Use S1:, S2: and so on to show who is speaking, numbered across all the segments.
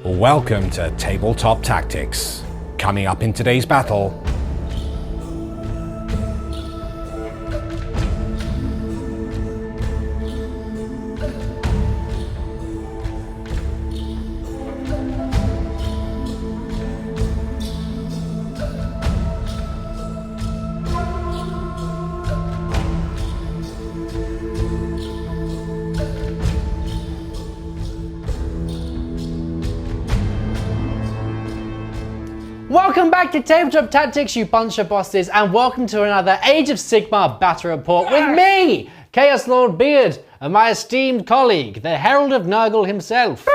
S1: Welcome to Tabletop Tactics. Coming up in today's battle,
S2: Welcome back to Tabletop Tactics, you bunch of bosses, and welcome to another Age of Sigmar battle report with me, Chaos Lord Beard, and my esteemed colleague, the Herald of Nurgle himself.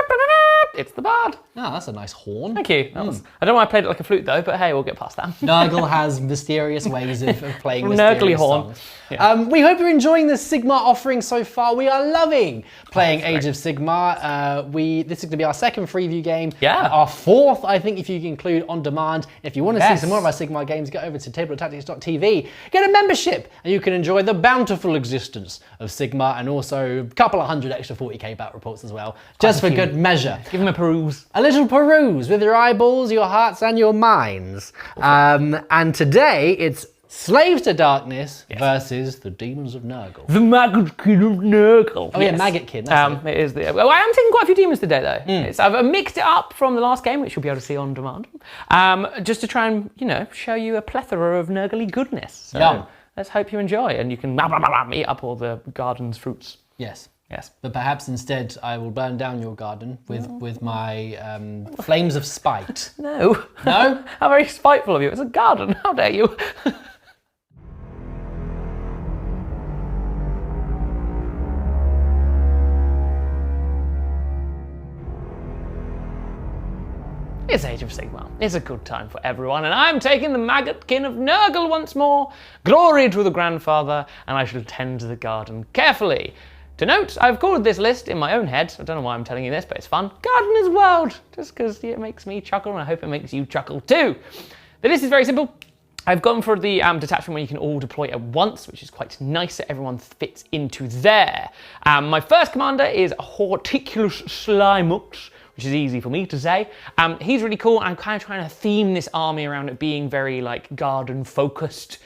S3: It's the Bard.
S2: Oh, that's a nice horn.
S3: Thank you. I don't know why I played it like a flute though, but hey, we'll get past that.
S2: Nurgle has mysterious ways of playing mysterious
S3: Nurgly horn.
S2: songs.
S3: Yeah.
S2: We hope you're enjoying the Sigmar offering so far. We are loving playing Age of Sigmar. This is going to be our second freeview game.
S3: Yeah.
S2: Our fourth, I think, if you can include on demand. If you want to see some more of our Sigmar games, go over to tabletoptactics.tv, get a membership, and you can enjoy the bountiful existence of Sigmar and also a couple of hundred extra 40k battle reports as well, just for good measure.
S3: Give him a peruse.
S2: A little peruse with your eyeballs, your hearts, and your minds. And today it's Slaves to Darkness versus the Demons of Nurgle.
S3: The Maggotkin of Nurgle.
S2: Oh yeah, Maggotkin. That's it.
S3: It is the. Well, I am taking quite a few demons today though. I've mixed it up from the last game, which you'll be able to see on demand, just to try and show you a plethora of Nurgly goodness. So let's hope you enjoy, and you can eat up all the garden's fruits.
S2: Yes.
S3: Yes.
S2: But perhaps instead I will burn down your garden with my flames of spite.
S3: No.
S2: No?
S3: How very spiteful of you. It's a garden. How dare you? It's Age of Sigmar. It's a good time for everyone, and I'm taking the Maggotkin of Nurgle once more. Glory to the Grandfather, and I shall tend the garden carefully. To note, I've called this list in my own head. I don't know why I'm telling you this, but it's fun. Gardener's World, just because it makes me chuckle, and I hope it makes you chuckle too. The list is very simple. I've gone for the detachment where you can all deploy at once, which is quite nice that everyone fits into there. My first commander is Horticulus Slimux, which is easy for me to say. He's really cool. I'm kind of trying to theme this army around it being very garden focused.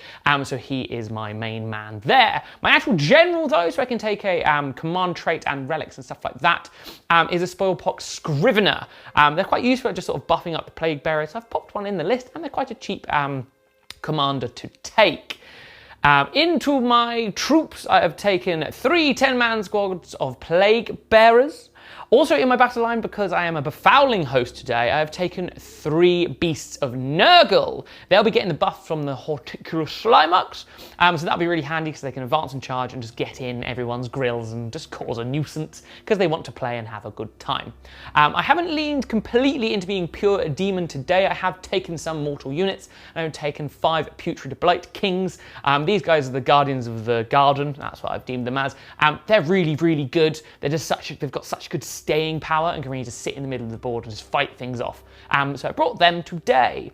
S3: So he is my main man there. My actual general though, so I can take a command trait and relics and stuff like that, is a Spoilpox Scrivener. They're quite useful at just sort of buffing up the Plague Bearers. I've popped one in the list and they're quite a cheap commander to take. Into my troops, I have taken 3 10-man squads of Plague Bearers. Also in my battle line, because I am a befouling host today, I have taken 3 Beasts of Nurgle. They'll be getting the buff from the Horticulus Slimux, so that'll be really handy because they can advance and charge and just get in everyone's grills and just cause a nuisance because they want to play and have a good time. I haven't leaned completely into being pure demon today. I have taken some mortal units, and I've taken 5 Putrid Blight Kings. These guys are the guardians of the garden. That's what I've deemed them as. They're really, really good. They're just they've got such good staying power and can really just sit in the middle of the board and just fight things off. So I brought them today.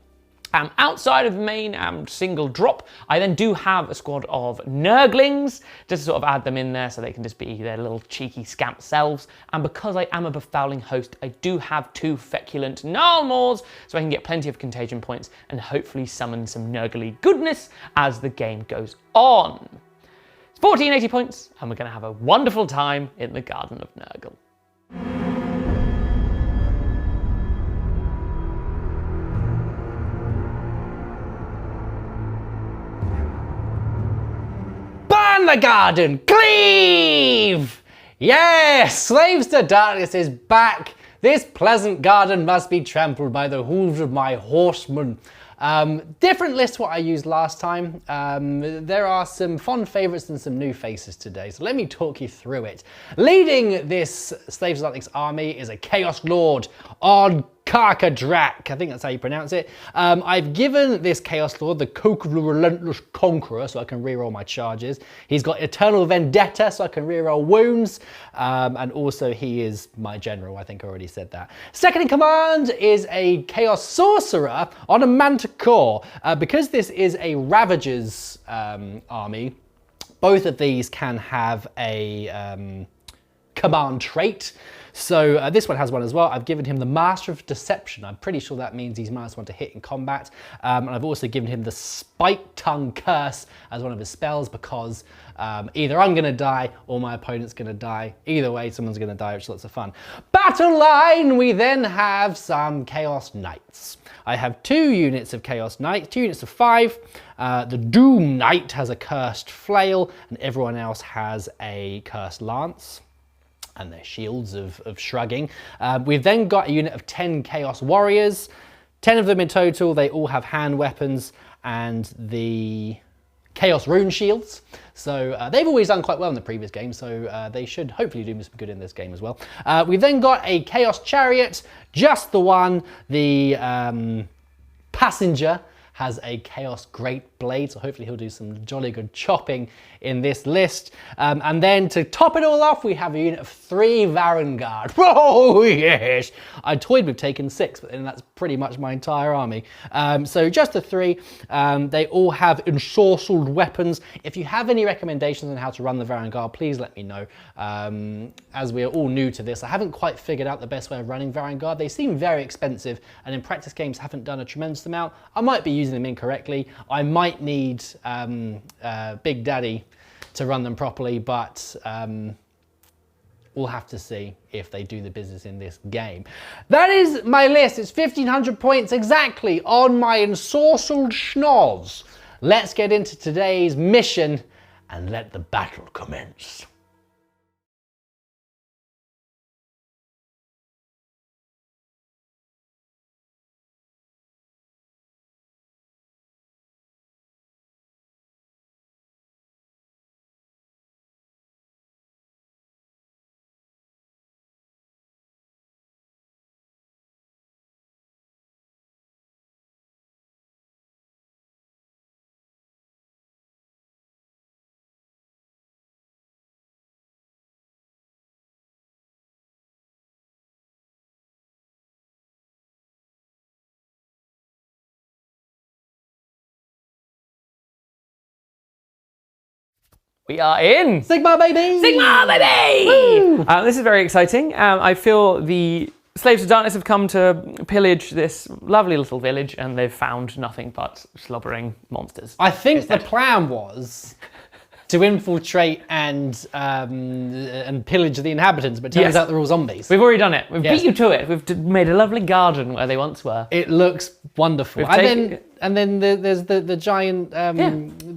S3: Outside of the main single drop, I then do have a squad of Nurglings, just to sort of add them in there so they can just be their little cheeky scamp selves. And because I am a befouling host, I do have 2 feculent Gnarlmaws, so I can get plenty of contagion points and hopefully summon some Nurgly goodness as the game goes on. It's 1480 points, and we're going to have a wonderful time in the Garden of Nurgle.
S2: Burn the garden! Cleave! Yes! Slaves to Darkness is back! This pleasant garden must be trampled by the hooves of my horsemen. Different list to what I used last time. There are some fond favourites and some new faces today, so let me talk you through it. Leading this Slaves to Darkness army is a Chaos Lord on Karkadrak, I think that's how you pronounce it. I've given this Chaos Lord the Coke of the Relentless Conqueror, so I can reroll my charges. He's got Eternal Vendetta, so I can reroll wounds. And also he is my general, I think I already said that. Second in command is a Chaos Sorcerer on a Manticore. Because this is a Ravager's army, both of these can have a command trait. So this one has one as well. I've given him the Master of Deception. I'm pretty sure that means he's -1 to hit in combat. And I've also given him the Spike Tongue Curse as one of his spells because either I'm going to die or my opponent's going to die. Either way, someone's going to die, which is lots of fun. Battle line, we then have some Chaos Knights. I have 2 units of Chaos Knights, 2 units of 5. The Doom Knight has a Cursed Flail, and everyone else has a Cursed Lance. And their shields of shrugging. We've then got a unit of 10 Chaos Warriors, 10 of them in total. They all have hand weapons and the Chaos Rune Shields. So they've always done quite well in the previous game, so they should hopefully do some good in this game as well. We've then got a Chaos Chariot, just the one. The passenger has a Chaos Great Blade, so hopefully he'll do some jolly good chopping in this list. And then to top it all off, we have a unit of 3 Varangard. Oh yes! I toyed with taking 6, but then that's pretty much my entire army. So just the 3. They all have ensorcelled weapons. If you have any recommendations on how to run the Varangard, please let me know. As we are all new to this, I haven't quite figured out the best way of running Varangard. They seem very expensive, and in practice games haven't done a tremendous amount. I might be using them incorrectly. I might need Big Daddy to run them properly, but we'll have to see if they do the business in this game. That is my list. It's 1,500 points exactly on my ensorcelled schnoz. Let's get into today's mission and let the battle commence.
S3: We are in!
S2: Sigmar, baby!
S3: Sigmar, baby! This is very exciting. I feel the Slaves of Darkness have come to pillage this lovely little village, and they've found nothing but slobbering monsters.
S2: I think the plan was to infiltrate and pillage the inhabitants, but it turns out they're all zombies.
S3: We've already done it. We've beat you to it. We've made a lovely garden where they once were.
S2: It looks wonderful. And then there's the giant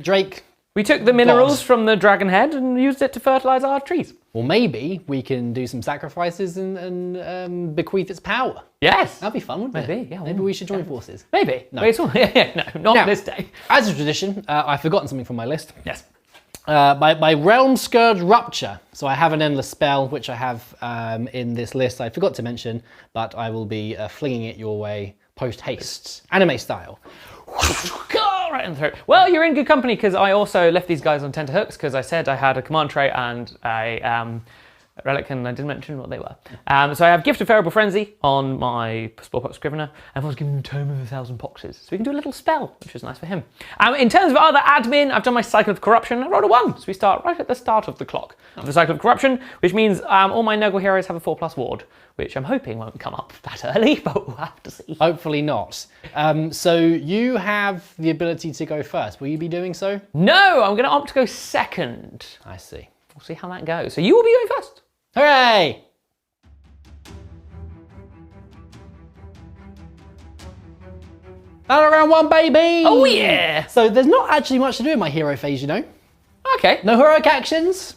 S2: Drake.
S3: We took the minerals from the dragon head and used it to fertilize our trees.
S2: Well, maybe we can do some sacrifices and bequeath its power.
S3: Yes.
S2: That'd be fun, wouldn't it?
S3: Maybe, yeah.
S2: Maybe we should join forces.
S3: Maybe.
S2: No.
S3: No, not this day.
S2: As a tradition, I've forgotten something from my list.
S3: Yes.
S2: My Realm Scourge Rupture. So I have an endless spell, which I have in this list. I forgot to mention, but I will be flinging it your way post-haste, anime style.
S3: Right in the throat. Well, you're in good company because I also left these guys on tenterhooks because I said I had a command tray and a relic, and I didn't mention what they were. So I have Gift of Terrible Frenzy on my Sporepox Scrivener, and I was giving him Tome of 1,000 Poxes, so we can do a little spell, which is nice for him. In terms of other admin, I've done my Cycle of Corruption. I rolled a 1, so we start right at the start of the clock of the Cycle of Corruption, which means all my Nurgle heroes have a 4+ ward, which I'm hoping won't come up that early, but we'll have to see.
S2: Hopefully not. So you have the ability to go first. Will you be doing so?
S3: No, I'm going to opt to go second.
S2: I see.
S3: We'll see how that goes. So you will be going first.
S2: Hooray! Battle round 1, baby!
S3: Oh yeah!
S2: So there's not actually much to do in my hero phase, you know?
S3: Okay.
S2: No heroic actions.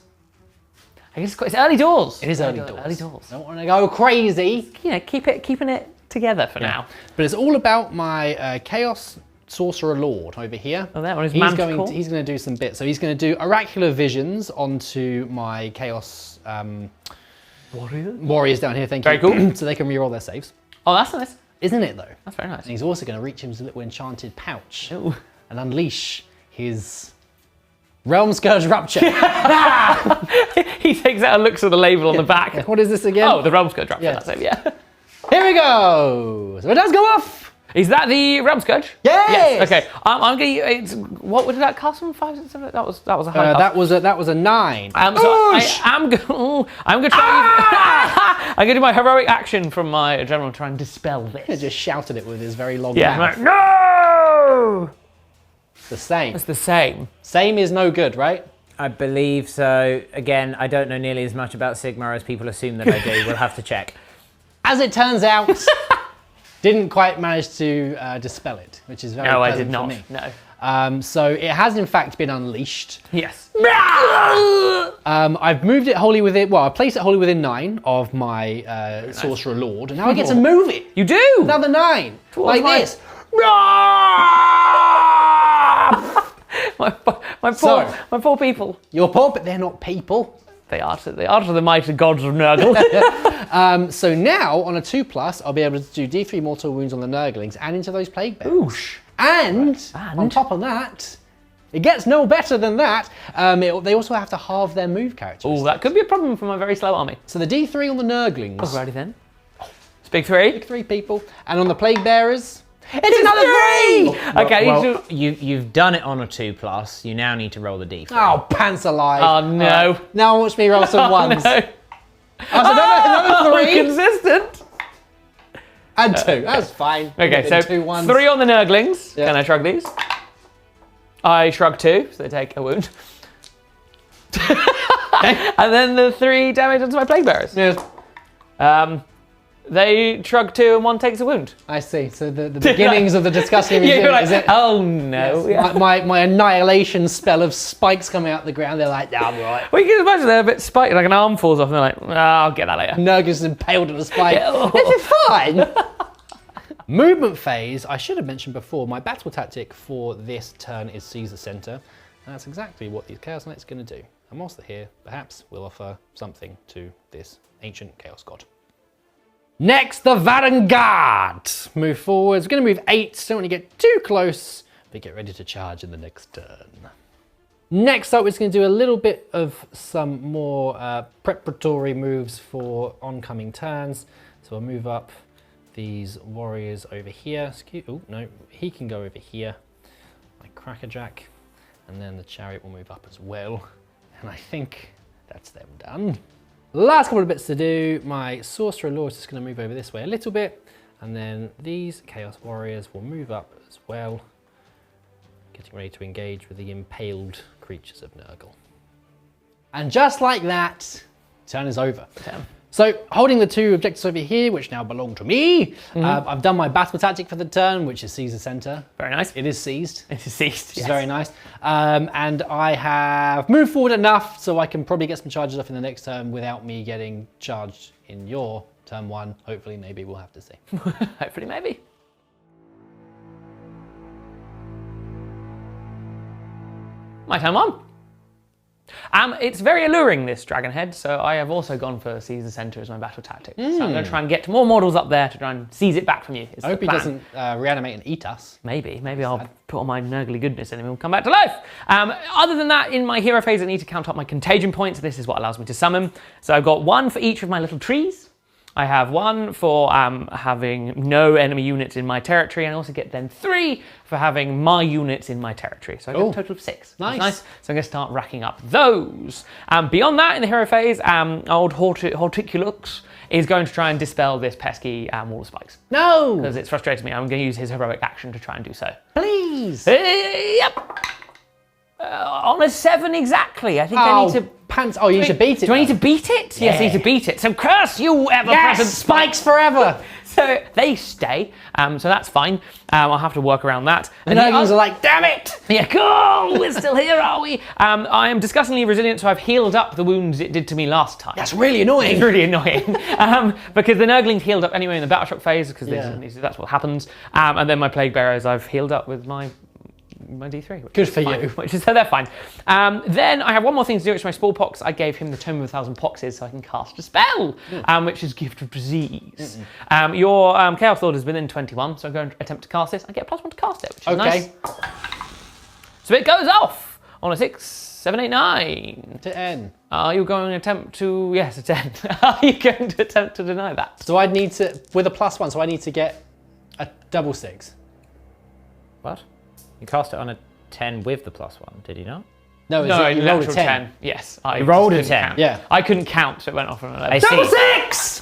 S3: I guess it's early doors.
S2: It is early doors.
S3: Early doors.
S2: Don't want to go crazy.
S3: You know, keeping it together for now.
S2: But it's all about my Chaos Sorcerer Lord over here.
S3: Oh, that one is
S2: he's
S3: Manticore.
S2: going to do some bits. So he's going to do Oracular Visions onto my Chaos Warriors down here, thank you.
S3: Very cool.
S2: So they can reroll their saves.
S3: Oh, that's nice.
S2: Isn't it, though?
S3: That's very nice.
S2: And he's also going to reach into his little enchanted pouch
S3: Ooh.
S2: and unleash his Realm Scourge Rupture.
S3: He takes out and looks at the label on the back.
S2: What is this again?
S3: Oh, the Realm Scourge Rupture.
S2: Yeah.
S3: That's it, yeah.
S2: Here we go. So it does go off.
S3: Is that the Realm Scourge?
S2: Yes!
S3: Okay. I'm going to. What did that cost from 5, 6, 7? That was a high cost.
S2: That was a 9.
S3: So I'm going to try. I'm going to do my heroic action from my general to try and dispel this.
S2: He just shouted it with his very long
S3: Yeah.
S2: mouth.
S3: I'm like, no.
S2: It's the same.
S3: It's the same.
S2: Same is no good, right?
S4: I believe so. Again, I don't know nearly as much about Sigmar as people assume that I do. We'll have to check.
S2: As it turns out, didn't quite manage to dispel it, which is very
S3: No, I
S2: pleasant
S3: did not.
S2: for me.
S3: No.
S2: So it has in fact been unleashed.
S3: Yes.
S2: I've moved it wholly within. Well, I placed it wholly within 9 of my Sorcerer Lord, and now I get to move it.
S3: You do.
S2: Another 9, like
S3: my-
S2: this.
S3: my poor people.
S2: Your poor, but they're not people.
S3: They are to the mighty gods of Nurgle.
S2: So now on a 2+, I'll be able to do D3 mortal wounds on the Nurglings and into those plague bears.
S3: Oosh.
S2: And on top of that, it gets no better than that. They also have to halve their move characteristics.
S3: Oh, that could be a problem for my very slow army.
S2: So the D3 on the Nurglings.
S3: Alrighty then. It's big 3.
S2: 3 people. And on the plague bearers, it's another 3!
S3: Okay,
S4: Well, you've done it on a 2+. You now need to roll the d4.
S2: Oh, pants alive.
S3: Oh no.
S2: Now watch me roll some ones.
S3: No.
S2: Another 3
S3: Consistent.
S2: and 2. That's fine.
S3: Okay, so
S2: 2 ones.
S3: 3 on the Nurglings.
S2: Yeah.
S3: Can I shrug these? I shrug 2, so they take a wound. And then the 3 damage onto my plague bearers.
S2: Yes.
S3: They shrug 2 and 1 takes a wound.
S2: I see. So the beginnings of the disgusting
S3: Yeah,
S2: regime,
S3: you're like,
S2: is it?
S3: oh no.
S2: Yes. My annihilation spell of spikes coming out the ground. They're like, I'm right.
S3: Well, you can imagine they're a bit spiky, like an arm falls off and they're like, oh, I'll get that later.
S2: Nurgle's impaled on a spike. This is fine. Movement phase, I should have mentioned before, my battle tactic for this turn is seize the center. And that's exactly what these Chaos Knights are going to do. And whilst they're here, perhaps we'll offer something to this ancient Chaos God. Next, the Vanguard. Move forwards. We're going to move 8. Don't want to get too close, but get ready to charge in the next turn. Next up, we're just going to do a little bit of some more preparatory moves for oncoming turns. So we'll move up these warriors over here. Oh, no, he can go over here. Like Crackerjack. And then the chariot will move up as well. And I think that's them done. Last couple of bits to do. My Sorcerer Lord is just going to move over this way a little bit. And then these Chaos Warriors will move up as well. Getting ready to engage with the impaled creatures of Nurgle. And just like that, turn is over.
S3: Damn.
S2: So holding the 2 objectives over here, which now belong to me, I've done my battle tactic for the turn, which is seize the center.
S3: Very nice.
S2: It is seized.
S3: It is seized.
S2: Which is very nice. And I have moved forward enough so I can probably get some charges off in the next turn without me getting charged in your turn 1. Hopefully, maybe we'll have to see.
S3: Hopefully, maybe. My turn 1. It's very alluring, this dragon head, so I have also gone for seize the center as my battle tactic. So I'm going to try and get more models up there to try and seize it back from you.
S2: I hope he doesn't reanimate and eat us.
S3: Maybe I'll put on my Nurgly goodness and then we'll come back to life. Other than that, in my hero phase, I need to count up my contagion points. This is what allows me to summon. So I've got 1 for each of my little trees. I have 1 for having no enemy units in my territory, and I also get then 3 for having my units in my territory. So I get a total of 6.
S2: Nice.
S3: That's nice. So I'm going to start racking up those. Beyond that, in the hero phase, old Horticulux is going to try and dispel this pesky wall of spikes.
S2: No!
S3: Because it's frustrated me. I'm going to use his heroic action to try and do so.
S2: Please!
S3: Yep. On a 7 exactly. I think I need to...
S2: Pants. Oh, you need to beat it.
S3: Do I need to beat it? Yes, I need to beat it. So curse you, ever-present
S2: spikes forever!
S3: So they stay, so that's fine. I'll have to work around that.
S2: And the Nurglings are like, damn it!
S3: Yeah, cool, we're still here, are we? I am disgustingly resilient, so I've healed up the wounds it did to me last time.
S2: That's really annoying.
S3: It's really annoying. Because the Nurglings healed up anyway in the Battle Shock phase, because that's what happens. And then my Plague Bearers I've healed up with my D3.
S2: Good for you.
S3: So they're fine. Then I have one more thing to do, which is my Smallpox. I gave him the Tome of 1,000 Poxes so I can cast a spell, which is Gift of Disease. Your Chaos Lord is within 21, so I'm going to attempt to cast this. I get a +1 to cast it, which is nice. So it goes off on a 6, 7, 8, 9.
S2: To N.
S3: Are you going to attempt to... Yes, a 10. Are you going to attempt to deny that?
S2: So I'd need to, with a +1, so I need to get A double 6.
S4: What? You cast it on a 10 with the +1, did you not?
S2: No,
S3: No,
S2: you rolled a
S3: natural
S2: 10.
S3: Yes.
S4: You rolled a
S3: couldn't
S4: 10?
S3: count.
S2: Yeah.
S3: I couldn't count, so it went off on 11.
S4: I see.
S2: Double 6!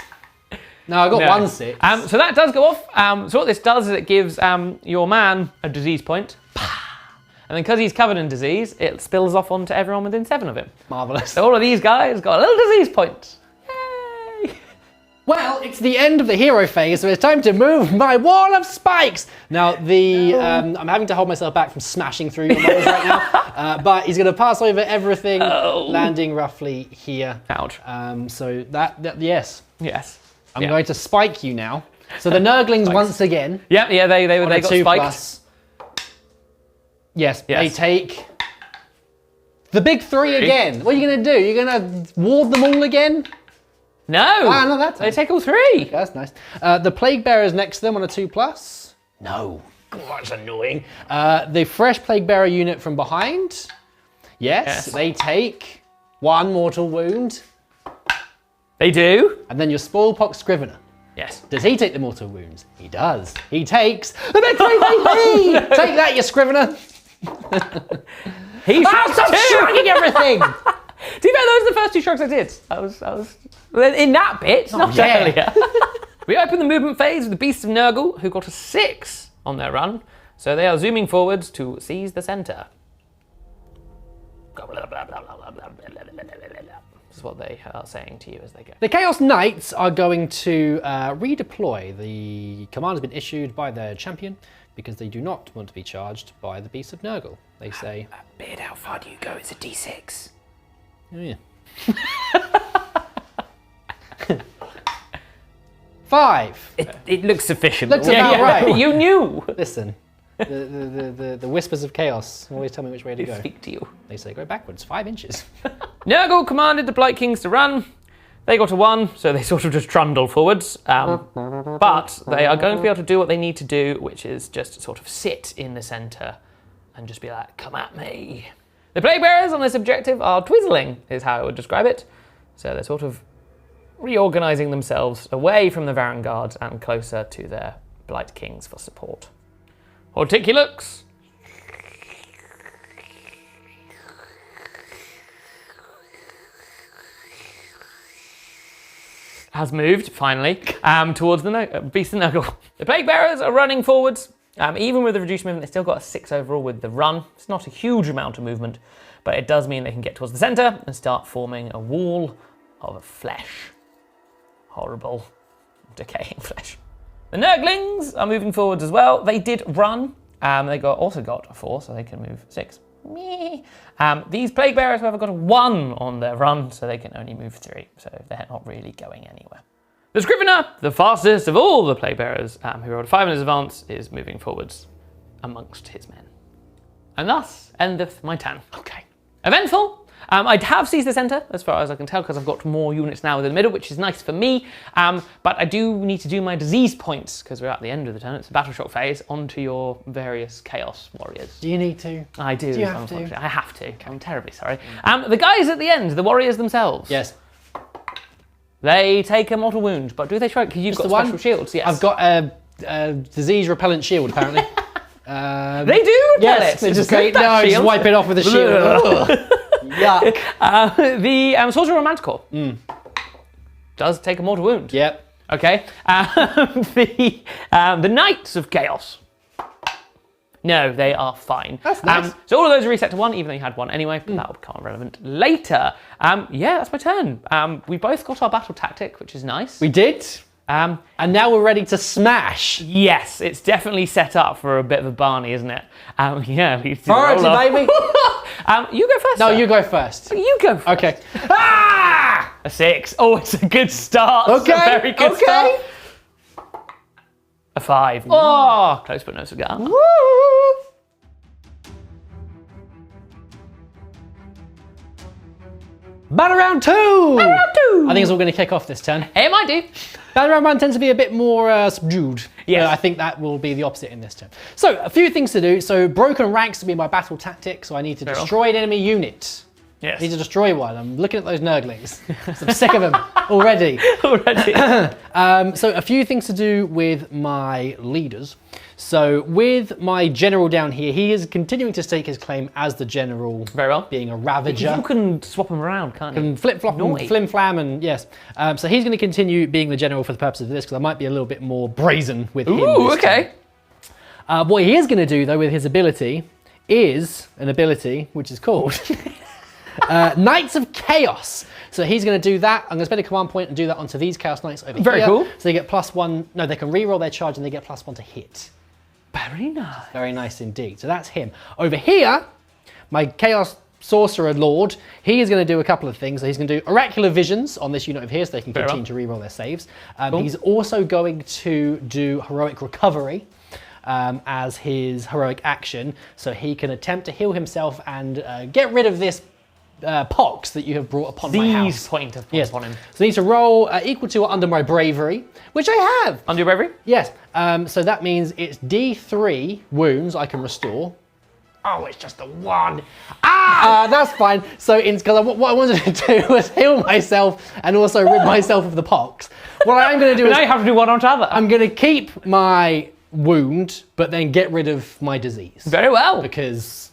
S2: No, I got
S3: No.
S2: 1 6.
S3: So that does go off. So what this does is it gives your man a disease point. And then because he's covered in disease, it spills off onto everyone within 7 of him.
S2: Marvellous.
S3: So all of these guys got a little disease point. Yay!
S2: Well, it's the end of the hero phase, so it's time to move my wall of spikes. Now, I'm having to hold myself back from smashing through your models right now, but he's going to pass over everything, landing roughly here.
S3: Ouch.
S2: So that yes.
S3: Yes.
S2: I'm going to spike you now. So the Nurglings once again.
S3: Yeah, they got
S2: 2
S3: spiked.
S2: plus. Yes, they take the big 3 again. What are you going to do? You're going to ward them all again?
S3: No.
S2: Ah, no, that's
S3: They take all 3.
S2: That's nice. The Plague Bearer's next to them on a 2 plus. No. God, that's annoying. The Fresh Plague Bearer unit from behind. Yes, they take 1 mortal wound.
S3: They do.
S2: And then your Spoilpox Scrivener.
S3: Yes.
S2: Does he take the mortal wounds? He does. He takes the big 3 baby! Take that, you Scrivener!
S3: He
S2: Oh, stop shrugging everything!
S3: To be fair, those are the first 2 shrugs I did. I was in that bit, not
S2: yeah.
S3: earlier. We open the movement phase with the Beasts of Nurgle, who got a 6 on their run. So they are zooming forwards to seize the center. This is what they are saying to you as they go.
S2: The Chaos Knights are going to redeploy. The command has been issued by their champion because they do not want to be charged by the Beasts of Nurgle. They say,
S4: Beard, how far do you go? It's a D6.
S2: oh yeah. 5.
S4: It looks sufficient.
S2: Looks
S4: but
S2: about right.
S3: You knew.
S2: Listen, the whispers of chaos always tell me which way to go.
S3: Speak to you.
S2: They say go backwards 5 inches.
S3: Nurgle commanded the Blight Kings to run. They got a 1, so they sort of just trundle forwards. But they are going to be able to do what they need to do, which is just sort of sit in the centre and just be like, come at me. The Plague Bearers on this objective are twizzling, is how I would describe it. So they're sort of reorganising themselves away from the Varanguards and closer to their Blight Kings for support. Horticulux. Has moved, finally, towards the Beast of Nurgle. The Plague Bearers are running forwards. Even with the reduced movement, they've still got a 6 overall with the run. It's not a huge amount of movement, but it does mean they can get towards the centre and start forming a wall of flesh. Horrible, decaying flesh. The Nurglings are moving forwards as well. They did run. They also got a 4, so they can move 6. Meh. These Plague Bearers, however, got a 1 on their run, so they can only move 3, so they're not really going anywhere. The Scrivener, the fastest of all the Plague Bearers, who rolled a 5 in his advance, is moving forwards amongst his men. And thus endeth my turn. Okay. Eventful. I have seized the centre, as far as I can tell, because I've got more units now in the middle, which is nice for me. But I do need to do my disease points, because we're at the end of the turn. It's a battle shock phase, onto your various Chaos Warriors.
S2: Do you need to?
S3: I do,
S2: you have to?
S3: unfortunately. I have to. Okay. I'm terribly sorry. The guys at the end, the Warriors themselves.
S2: Yes.
S3: They take a mortal wound, but do they try? Because you've got special shields, yes.
S2: I've got a disease repellent shield, apparently.
S3: They do repel
S2: Yes,
S3: it.
S2: they just
S3: Great
S2: no,
S3: that
S2: just
S3: shield.
S2: wipe it off with a shield. Yuck.
S3: The Sorcerer of Manticore does take a mortal wound.
S2: Yep.
S3: Okay. The Knights of Chaos. No, they are fine.
S2: That's nice.
S3: So all of those are reset to 1, even though you had 1 anyway, but that will become relevant later. Yeah, that's my turn. We both got our battle tactic, which is nice.
S2: We did. And now we're ready to smash.
S3: Yes, it's definitely set up for a bit of a Barney, isn't it? Yeah. We
S2: Priority, baby.
S3: You go first.
S2: No,
S3: sir.
S2: you go first.
S3: You go first.
S2: Okay. Ah!
S3: A 6. Oh, it's a good start.
S2: Okay.
S3: It's a very good start. A 5. Oh, close but no cigar.
S2: Woo! Battle round 2!
S3: Battle round 2!
S2: I think it's all going to kick off this turn.
S3: It might do.
S2: Battle round 1 tends to be a bit more subdued.
S3: Yes.
S2: I think that will be the opposite in this turn. So, a few things to do. So, broken ranks to be my battle tactic. So, I need to destroy an enemy unit.
S3: Yes.
S2: I need to destroy one. I'm looking at those Nurglings. I'm sick of them already. So a few things to do with my leaders. So with my general down here, he is continuing to stake his claim as the general.
S3: Very well.
S2: Being a ravager.
S3: You can swap them around, can't you?
S2: And flip-flop and
S3: Naughty.
S2: flim-flam and yes. So he's going to continue being the general for the purposes of this because I might be a little bit more brazen with him.
S3: Ooh, okay.
S2: What he is going to do though with his ability is an ability which is called Knights of Chaos. So he's going to do that. I'm going to spend a command point and do that onto these Chaos Knights over here.
S3: Very cool.
S2: So they get +1. No, they can reroll their charge and they get +1 to hit.
S3: Very nice.
S2: Very nice indeed. So that's him. Over here, my Chaos Sorcerer Lord, he is going to do a couple of things. So he's going to do Oracular Visions on this unit over here so they can continue to reroll their saves. He's also going to do Heroic Recovery as his heroic action. So he can attempt to heal himself and get rid of this pox that you have brought upon my house.
S3: These point of
S2: Yes.
S3: upon him.
S2: So I need to roll equal to or under my bravery, which I have.
S3: Under your bravery?
S2: Yes. So that means it's D3 wounds I can restore. Oh, it's just the one. That's fine. So because what I wanted to do was heal myself and also rid myself of the pox. What I'm going to do is
S3: Now you have to do one on other.
S2: I'm going to keep my wound, but then get rid of my disease.
S3: Very well.
S2: Because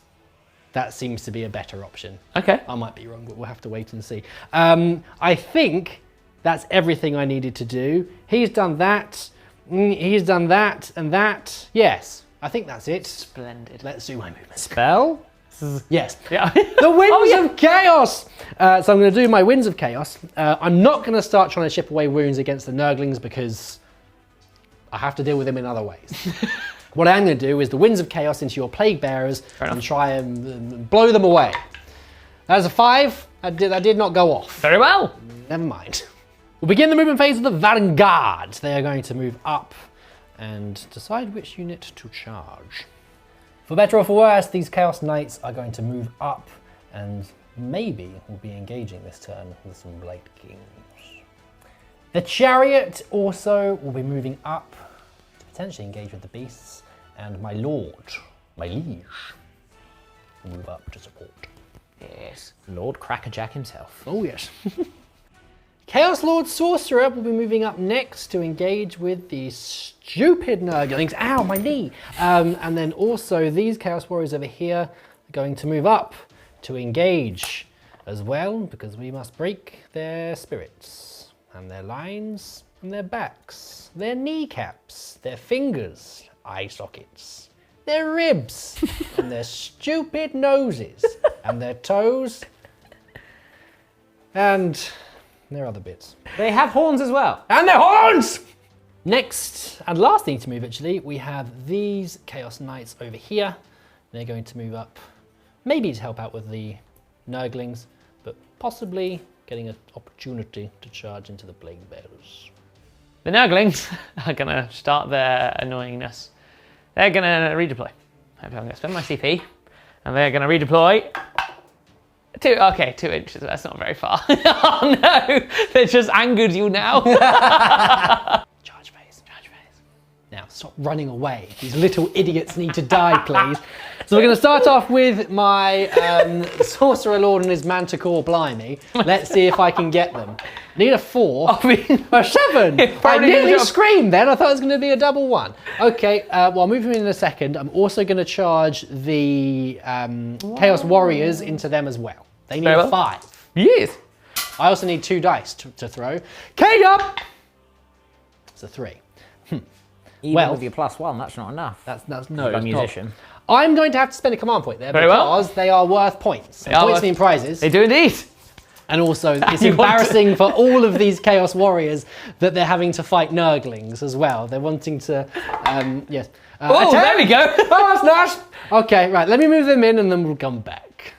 S2: that seems to be a better option.
S3: Okay.
S2: I might be wrong, but we'll have to wait and see. I think that's everything I needed to do. He's done that. He's done that and that. Yes, I think that's it.
S3: Splendid.
S2: Let's do my movement.
S4: Spell?
S2: Yes.
S3: Yeah.
S2: The Winds of Chaos! So I'm going to do my Winds of Chaos. I'm not going to start trying to chip away wounds against the Nurglings because I have to deal with them in other ways. What I'm going to do is the Winds of Chaos into your Plague Bearers and try and blow them away. That was a 5. That did not go off.
S3: Very well.
S2: Never mind. We'll begin the movement phase of the Vanguard. They are going to move up and decide which unit to charge. For better or for worse, these Chaos Knights are going to move up and maybe will be engaging this turn with some Blight Kings. The Chariot also will be moving up to potentially engage with the Beasts, and my Lord, my Liege, will move up to support.
S3: Yes.
S4: Lord Crackerjack himself.
S2: Oh yes. Chaos Lord Sorcerer will be moving up next to engage with the stupid Nurglings. Ow, my knee! And then also these Chaos Warriors over here are going to move up to engage as well, because we must break their spirits and their lines and their backs, their kneecaps, their fingers, eye sockets, their ribs, and their stupid noses, and their toes, and their other bits.
S4: They have horns as well.
S2: And their horns! Next, and last thing to move actually, we have these Chaos Knights over here. They're going to move up, maybe to help out with the Nurglings, but possibly getting an opportunity to charge into the Plague Bearers.
S3: The Nurglings are going to start their annoyingness. They're going to redeploy. I'm going to spend my CP, and they're going to redeploy. 2 inches, that's not very far. Oh no, they just angered you now.
S2: Charge phase, charge phase. Now stop running away. These little idiots need to die, please. So we're going to start off with my Sorcerer Lord and his Manticore Blimey. Let's see if I can get them. Need a 4. A 7! I nearly screamed then. I thought it was going to be a double 1. Okay, well, I'll move him in a second. I'm also going to charge the Chaos Warriors into them as well. They need a 5.
S3: Yes.
S2: I also need 2 dice to throw. King up! It's a 3.
S4: Even with your +1, that's not enough.
S2: That's no,
S4: I'm a
S2: it's not.
S4: musician.
S2: I'm going to have to spend a command point there
S3: Very well.
S2: because they are worth points. Points mean prizes.
S3: They do indeed.
S2: And also, it's embarrassing for all of these Chaos Warriors that they're having to fight Nurglings as well. They're wanting to, yes.
S3: Oh, there we go.
S2: Oh, that's nice. Okay, right, let me move them in and then we'll come back.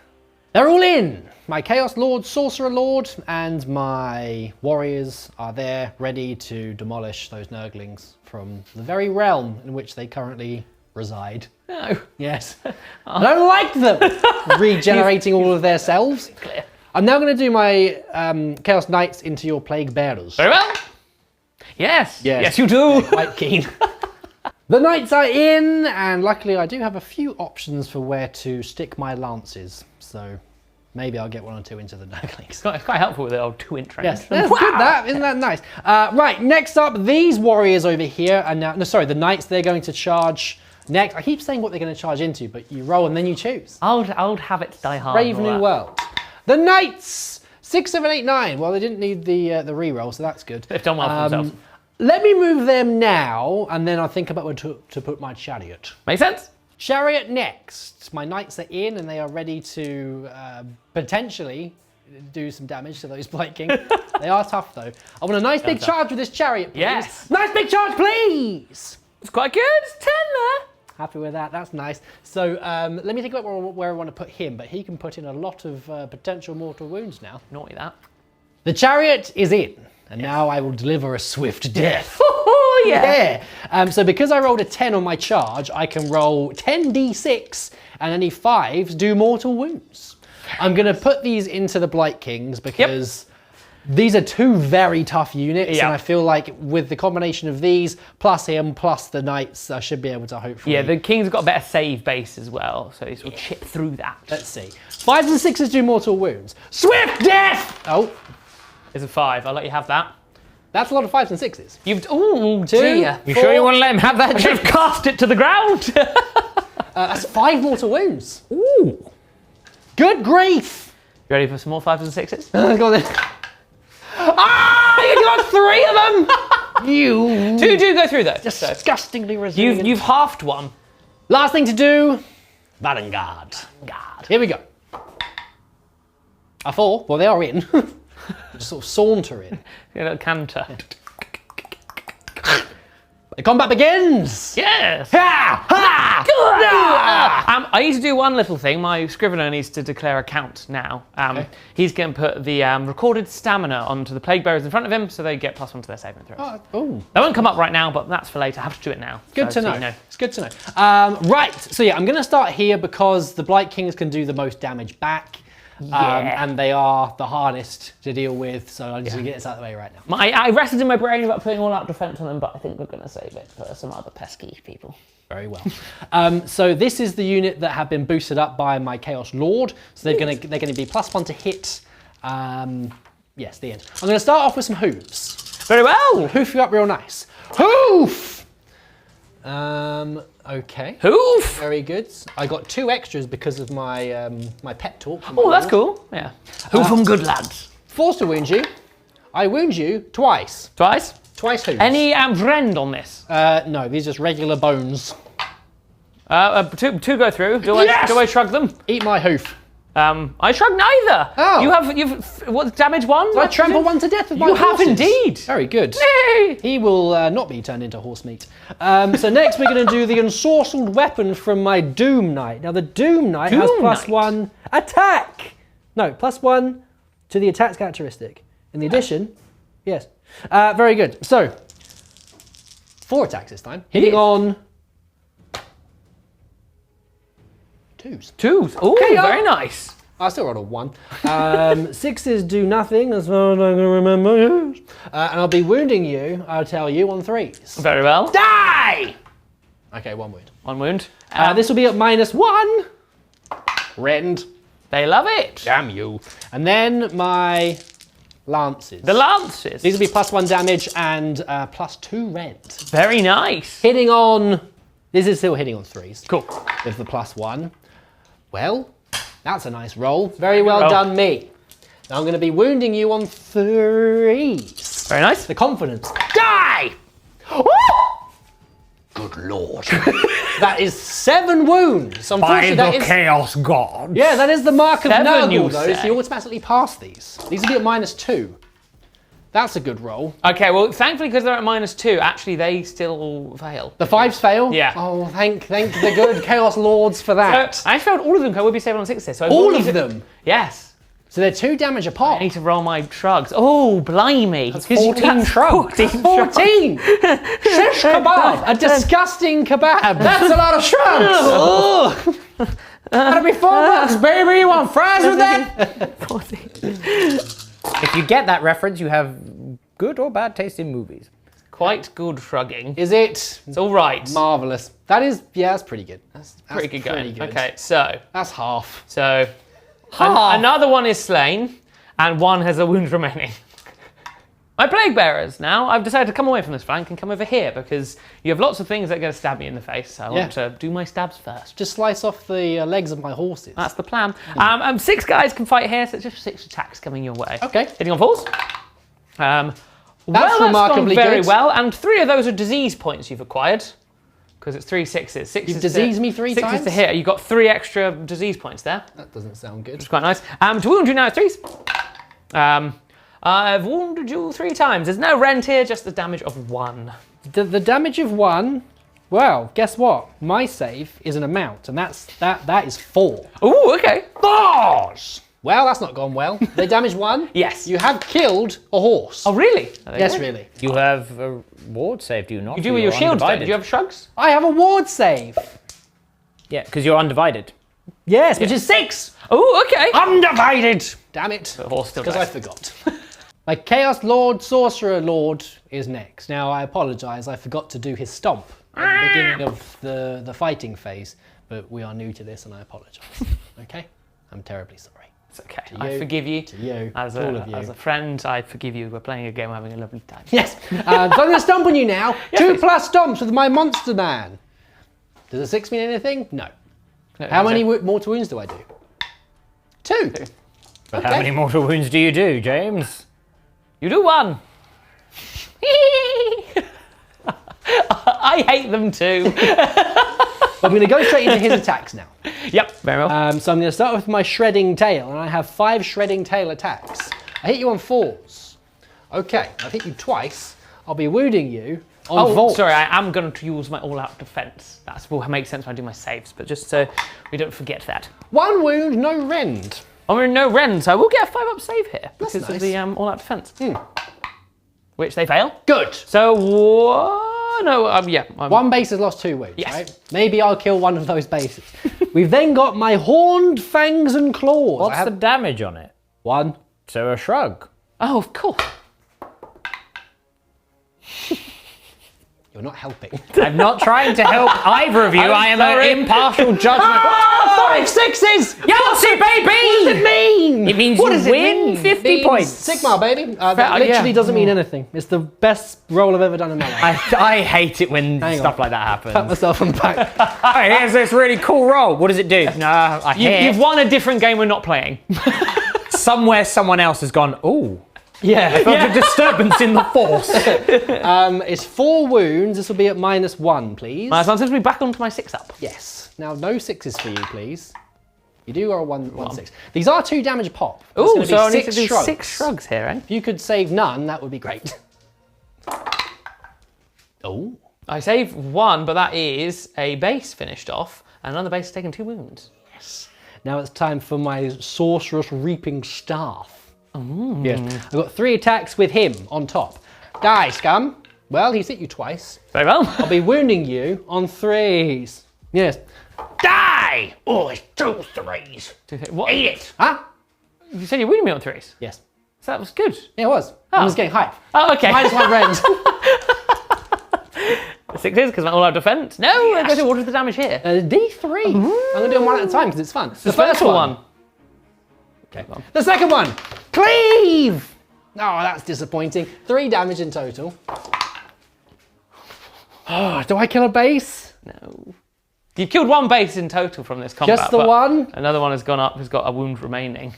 S2: They're all in. My Chaos Lord, Sorcerer Lord, and my Warriors are there ready to demolish those Nurglings from the very realm in which they currently reside.
S3: No.
S2: Yes. I don't like them regenerating all of their selves.
S3: Clear.
S2: I'm now going to do my Chaos Knights into your Plague Bearers.
S3: Very well. Yes. Yes, you do.
S2: Quite keen. The Knights are in, and luckily I do have a few options for where to stick my lances. So Maybe I'll get 1 or 2 into the Nurglings.
S3: It's quite helpful with the old 2-inch range.
S2: Yes, that's good. Isn't that nice? Right, next up, these warriors over here are now. No, sorry, the knights. They're going to charge next. I keep saying what they're going to charge into, but you roll and then you choose.
S3: Old habits die hard.
S2: Brave New World. The knights. 6, 7, 8, 9. Well, they didn't need the re-roll, so that's good.
S3: They've done well for themselves.
S2: Let me move them now, and then I'll think about where to put my chariot.
S3: Make sense?
S2: Chariot next. My knights are in, and they are ready to potentially do some damage to those Blight Kings. They are tough, though. I want a nice big charge with this chariot, please.
S3: Yes.
S2: Nice big charge, please.
S3: It's quite good. It's 10 there.
S2: Happy with that. That's nice. So let me think about where I want to put him, but he can put in a lot of potential mortal wounds now.
S3: Naughty that.
S2: The chariot is in, and now I will deliver a swift death.
S3: Oh, yeah.
S2: So because I rolled a 10 on my charge, I can roll 10d6, and any 5s do mortal wounds. I'm going to put these into the Blight Kings because these are 2 very tough units, and I feel like with the combination of these, plus him, plus the knights, I should be able to hopefully...
S3: Yeah, the Kings have got a better save base as well, so this will chip through that.
S2: Let's see. 5s and 6s do mortal wounds. Swift death! Oh.
S3: It's a 5. I'll let you have that.
S2: That's a lot of 5s and 6s.
S3: Ooh,
S2: 2,
S3: dear.
S4: You sure you want to let him have that?
S3: I should have cast it to the ground.
S2: That's 5 mortal wounds.
S3: Ooh.
S2: Good grief!
S3: You ready for some more 5s and 6s?
S2: Go on then. Ah! You got 3 of them! You...
S3: 2 do go through though.
S2: Disgustingly resilient.
S3: You've halved one.
S2: Last thing to do, Vanguard. Here we go. A 4. Well, they are in. Just sort of saunter in.
S3: You know, canter.
S2: The combat begins!
S3: Yes!
S2: Ha! Ha!
S3: I need to do one little thing. My Scrivener needs to declare a count now. He's going to put the recorded stamina onto the plague bearers in front of him, so they get +1 to their saving throws.
S2: Oh.
S3: That won't come up right now, but that's for later. I have to do it now.
S2: Good to know.
S3: You know.
S2: It's good to know. Right, so yeah, I'm going to start here because the Blight Kings can do the most damage back. And they are the hardest to deal with, so I'm just going to get this out of the way right now.
S3: I rested in my brain about putting all out defense on them, but I think we're going to save it for some other pesky people.
S2: Very well. So this is the unit that have been boosted up by my Chaos Lord. So they're going to be +1 to hit. Yes, the end. I'm going to start off with some hooves.
S3: Very well.
S2: Hoof you up real nice. Hoof! Okay.
S3: Hoof!
S2: Very good. I got 2 extras because of my my pet talk.
S3: Oh, that's cool. Yeah. Hoof 'em good, lads.
S2: Forced to wound you. I wound you twice.
S3: Twice?
S2: Twice hooves.
S3: Any rend on this?
S2: No, these are just regular bones.
S3: 2 go through. Do
S2: Yes!
S3: I shrug them?
S2: Eat my hoof.
S3: I shrug neither.
S2: Oh.
S3: You've what damage 1?
S2: I trample 1 to death with my
S3: You have
S2: horses.
S3: indeed.
S2: Very good.
S3: Yay!
S2: He will not be turned into horse meat. So next we're going to do the ensorcelled weapon from my Doom Knight. Now the Doom Knight has +1 attack. No, +1 to the attack characteristic. In the addition, yes. Very good. So 4 attacks this time. Hitting on 2s.
S3: 2s. Oh, very nice.
S2: I still rolled a 1. 6s do nothing, as far as I can remember. And I'll be wounding you, I'll tell you, on 3s.
S3: Very well.
S2: Die! Okay, 1 wound.
S3: 1 wound.
S2: This will be at -1. Rend.
S3: They love it.
S2: Damn you. And then my lances.
S3: The lances.
S2: These will be +1 damage and +2 rend.
S3: Very nice.
S2: Hitting on... This is still hitting on 3s.
S3: Cool.
S2: With the +1. Well, that's a nice roll. Very well done, me. Now I'm going to be wounding you on 3s.
S3: Very nice.
S2: The confidence. Die! Woo! Good lord. That is 7 wounds.
S4: By the Chaos God.
S2: Yeah, that is the mark of
S3: 7,
S2: Nurgle,
S3: you
S2: though,
S3: say?
S2: so you automatically pass these. These will be at -2. That's a good roll.
S3: Okay, well, thankfully, because they're at -2, actually, they still fail.
S2: The 5s fail?
S3: Yeah.
S2: Oh, thank the good Chaos Lords for that.
S3: So, I failed all of them, because I would be saving on 6 this. So
S2: All of them?
S3: Yes.
S2: So they're 2 damage apart.
S3: I need to roll my shrugs. Oh, blimey.
S2: That's 14 shrugs. 14! Shish kebab! A disgusting kebab! That's a lot of shrugs! That'll be $4, baby! You want fries with that?
S3: 14.
S4: If you get that reference, you have good or bad taste in movies.
S3: Quite good shrugging.
S2: Is it?
S3: It's all right.
S2: Marvellous. That is, yeah, that's pretty good. That's
S3: Pretty good going.
S2: Pretty good.
S3: Okay, so.
S2: That's half.
S3: So, Another one is slain, and one has a wound remaining. My Plague Bearers now, I've decided to come away from this flank and come over here because you have lots of things that are going to stab me in the face. So I want to do my stabs first.
S2: Just slice off the legs of my horses.
S3: That's the plan. 6 guys can fight here, so it's just 6 attacks coming your way.
S2: Okay.
S3: Hitting on 4s.
S2: That's remarkably
S3: gone very
S2: good.
S3: well, and 3 of those are disease points you've acquired. Because it's 3 6s.
S2: You've diseased me 3 times?
S3: 6 is to hit. You've got 3 extra disease points there.
S2: That doesn't sound good.
S3: Which is quite nice. To wound you now, 3s. I've wounded you 3 times. There's no rend here, just the damage of 1.
S2: The damage of 1, well, guess what? My save is an amount, and that is 4.
S3: Ooh, okay.
S2: 4s! Well, that's not gone well. They damage 1.
S3: Yes.
S2: You have killed a horse.
S3: Oh, really?
S2: Yes, really.
S4: You have a ward save, do you not?
S3: You do with your shield, don't you? Do you have shrugs?
S2: I have a ward save.
S4: Yeah, because you're undivided.
S2: Yes, which is 6.
S3: Oh, okay.
S2: Undivided. Damn it.
S3: The horse still
S2: Because I
S3: dies.
S2: forgot. My Chaos Lord, Sorcerer Lord is next. Now, I apologise, I forgot to do his stomp at the beginning of the fighting phase, but we are new to this and I apologise. Okay? I'm terribly sorry.
S3: It's okay.
S2: To
S3: I
S2: you,
S3: forgive you.
S2: to you,
S3: As
S2: to all of you.
S3: a friend, I forgive you. We're playing a game, we're having a lovely time.
S2: Yes. So I'm going to stomp on you now.
S3: Yes,
S2: 2
S3: please.
S2: plus stomps with my Monster Man. Does a 6 mean anything? No. How many mortal wounds do I do? 2.
S4: But how many mortal wounds do you do, James?
S3: You do 1. I hate them too.
S2: I'm going to go straight into his attacks now.
S3: Yep, very well.
S2: So I'm going to start with my Shredding Tail, and I have 5 Shredding Tail attacks. I hit you on 4s. Okay, I've hit you twice. I'll be wounding you on Volt.
S3: Sorry, I am going to use my all-out defense. That will make sense when I do my saves, but just so we don't forget that.
S2: 1 wound, no rend.
S3: I'm in no rend, so I will get a 5-up save here because
S2: nice.
S3: of the all-out defense. Which they fail.
S2: Good.
S3: So, yeah.
S2: 1 base has lost 2 wounds,
S3: Yes.
S2: right? Maybe I'll kill one of those bases. We've then got my Horned Fangs and Claws.
S4: What's the damage on it?
S2: 1.
S4: So a shrug.
S3: Oh, of course.
S2: You're not helping.
S4: I'm not trying to help either of you. I am
S3: sorry.
S4: an impartial judgment.
S2: 5 6s!
S4: Yahtzee, baby!
S2: What does it mean?
S4: It means
S2: What
S4: you
S2: does it
S4: win
S2: mean?
S4: 50 points.
S2: Sigmar, baby. That literally doesn't mean anything. It's the best roll I've ever done in my life.
S4: I hate it when
S2: Hang
S4: stuff
S2: on.
S4: like that happens.
S2: Pat myself on the back.
S4: Oh, here's this really cool roll. What does it do? No, I hit.
S3: You've won a different game we're not playing.
S4: Somewhere someone else has gone, ooh.
S2: Yeah.
S4: Felt a disturbance in the force.
S2: It's 4 wounds. This will be at -1, please.
S3: So I'm supposed to be back onto my 6-up.
S2: Yes. Now, no 6s for you, please. You do roll 1 6. These are 2 damage a pop. That's
S3: Ooh,
S2: gonna be
S3: so I need
S2: 6
S3: to do
S2: shrugs.
S3: 6 shrugs here, eh?
S2: If you could save none, that would be great. Oh.
S3: I save 1, but that is a base finished off, and another base has taken 2 wounds.
S2: Yes. Now it's time for my Sorcerous Reaping Staff. Yes. I've got 3 attacks with him on top. Die, scum. Well, he's hit you twice.
S3: Very well.
S2: I'll be wounding you on 3s. Yes. Die! Oh, it's 2 3s.
S3: What?
S2: Eat it. Huh?
S3: You said you wounded me on 3s.
S2: Yes.
S3: So that was good.
S2: Yeah, it was. I was getting hype.
S3: Oh, okay.
S2: -1 rend.
S3: 6s because my all-out defense. No,
S2: Yes.
S3: what is the damage here?
S2: D3. I'm going to do them one at a time because it's fun. The
S3: First one.
S2: Okay. The second one. Cleave! Oh, that's disappointing. 3 damage in total. Oh, do I kill a base?
S3: No. You killed 1 base in total from this combat.
S2: Just the
S3: but
S2: one?
S3: Another one has gone up, has got a wound remaining.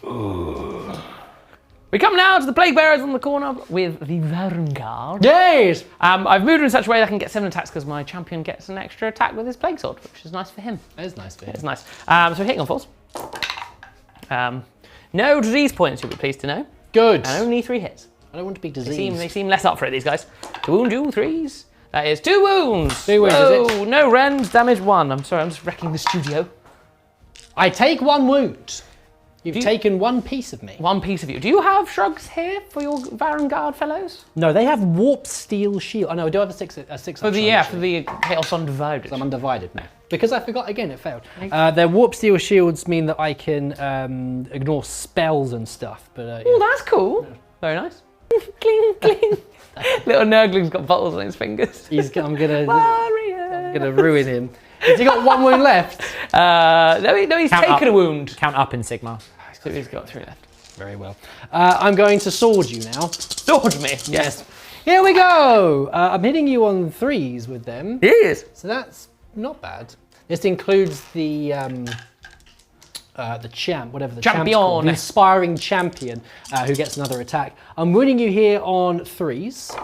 S3: We come now to the Plague Bearers on the corner with the Vanguard.
S2: Yes!
S3: I've moved in such a way that I can get 7 attacks because my champion gets an extra attack with his Plague Sword, which is nice for him.
S2: That is nice for him.
S3: It's nice. So hitting on 4s. No disease points, you'll be pleased to know.
S2: Good.
S3: And only 3 hits.
S2: I don't want to be diseased.
S3: They seem less up for it, these guys. To wound you, 3s. That is 2 wounds.
S2: 2 wounds, is it?
S3: No rends, damage 1. I'm sorry, I'm just wrecking the studio.
S2: I take 1 wound. You've taken 1 piece of me.
S3: 1 piece of you. Do you have shrugs here for your Vanguard fellows?
S2: No, they have Warp Steel Shield. Oh no, I do have a 6
S3: For the Chaos Undivided.
S2: I'm undivided now. Because I forgot again, it failed. Their Warp Steel Shields mean that I can ignore spells and stuff. But
S3: Oh, that's cool. Very nice. Cling, cling. Little Nurgling's got bottles on his fingers.
S2: I'm gonna
S3: Warrior.
S2: ruin him. Has he got 1 wound left?
S3: No, he's taken a wound.
S4: Count up in Sigmar.
S2: He's
S3: So he's got 3 left.
S2: Very well. I'm going to sword you now.
S3: Sword me.
S2: Yes. Here we go. I'm hitting you on 3s with them.
S3: Yes.
S2: So that's not bad. This includes the champ, whatever the champ's called, the aspiring champion, who gets another attack. I'm wounding you here on 3s.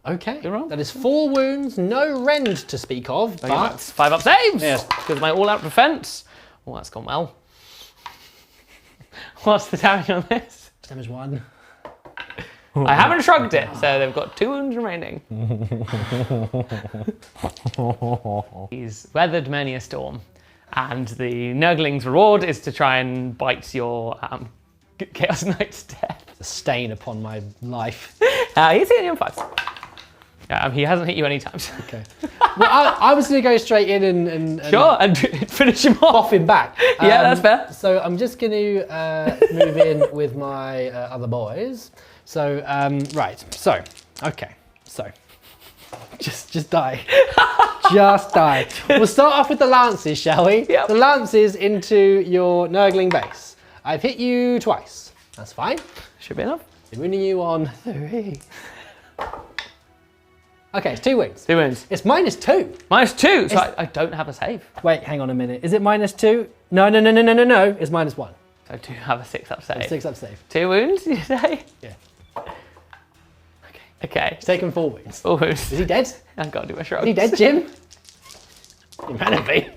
S2: Okay, that is 4 wounds, no rend to speak of, but
S3: 5 up saves.
S2: Yes,
S3: because my all-out defense. Oh, that's gone well. What's the damage on this?
S2: Damage 1.
S3: I haven't shrugged it, so they've got 2 wounds remaining. He's weathered many a storm, and the Nurgling's reward is to try and bite your Chaos Knight's death.
S2: A stain upon my life.
S3: He's hitting you on 5s. He hasn't hit you any times.
S2: Okay. Well, I was going to go straight in and
S3: sure, and finish him off.
S2: Him back.
S3: Yeah, that's fair.
S2: So I'm just going to move in with my other boys. So, right. So, okay. So, just die. Just die. We'll start off with the lances, shall we?
S3: Yep.
S2: The lances into your Nurgling base. I've hit you twice. That's fine.
S3: Should be enough.
S2: I'm winning you on 3. Okay, it's 2 wounds.
S3: 2 wounds.
S2: It's -2.
S3: -2, so I don't have a save.
S2: Wait, hang on a minute. Is it -2? No. It's -1.
S3: So I do have a 6 up save.
S2: 6 up save.
S3: 2 wounds, you say?
S2: Yeah.
S3: Okay.
S2: He's taken 4 wounds.
S3: 4 wounds.
S2: Is he dead?
S3: I've got to do my shrug.
S2: Is he dead, Jim? He better be.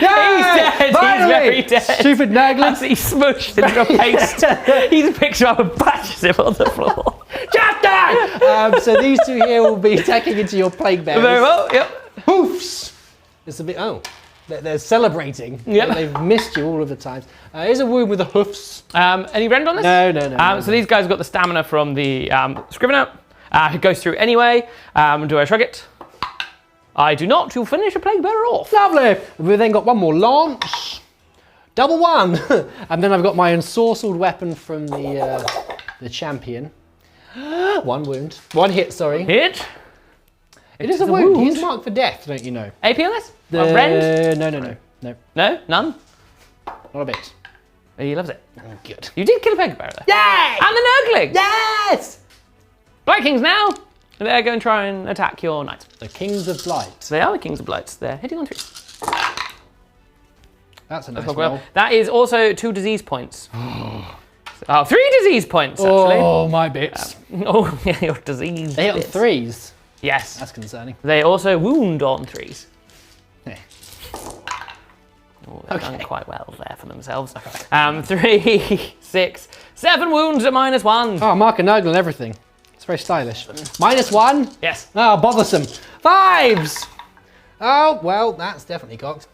S3: Yeah, he's dead.
S2: Finally!
S3: He's very dead.
S2: Stupid Nurgling.
S3: He's smushed into a paste. He picks him up and bashes him on the floor.
S2: Just die! So these 2 here will be attacking into your plague bearers.
S3: Very well, yep.
S2: Hoofs! It's a bit, they're celebrating.
S3: Yep.
S2: They've missed you all of the times. Here's a wound with the hoofs.
S3: Any rend on this?
S2: No.
S3: So these guys have got the stamina from the Scrivener. It goes through anyway. Do I shrug it? I do not. You'll finish a plague bearer off.
S2: Lovely. We've then got one more lance. Double 1. And then I've got my ensorcelled weapon from the champion. 1 wound. 1 hit, sorry.
S3: Hit.
S2: It is a wound. He's marked for death, don't you know?
S3: AP on this? Rend?
S2: No.
S3: No? None?
S2: Not a bit.
S3: He loves it.
S2: Oh, good.
S3: You did kill a plague bearer there.
S2: Yay!
S3: And the Nurgling!
S2: Yes!
S3: Blight Kings now. They're going to try and attack your knight.
S2: The Kings of Blight.
S3: They are the Kings of Blight. They're hitting on 3.
S2: That's a nice roll.
S3: That is also 2 disease points. 3 disease points, actually.
S2: Oh, my bits.
S3: Oh, yeah, your disease.
S2: They hit on 3s.
S3: Yes.
S2: That's concerning.
S3: They also wound on 3s.
S2: Yeah.
S3: Oh, they've done quite well there for themselves. 3, 6, 7 wounds at -1.
S2: Oh, mark a Nurgle and everything. It's very stylish. -1?
S3: Yes.
S2: Oh, bothersome. 5s! Oh, well, that's definitely cocked.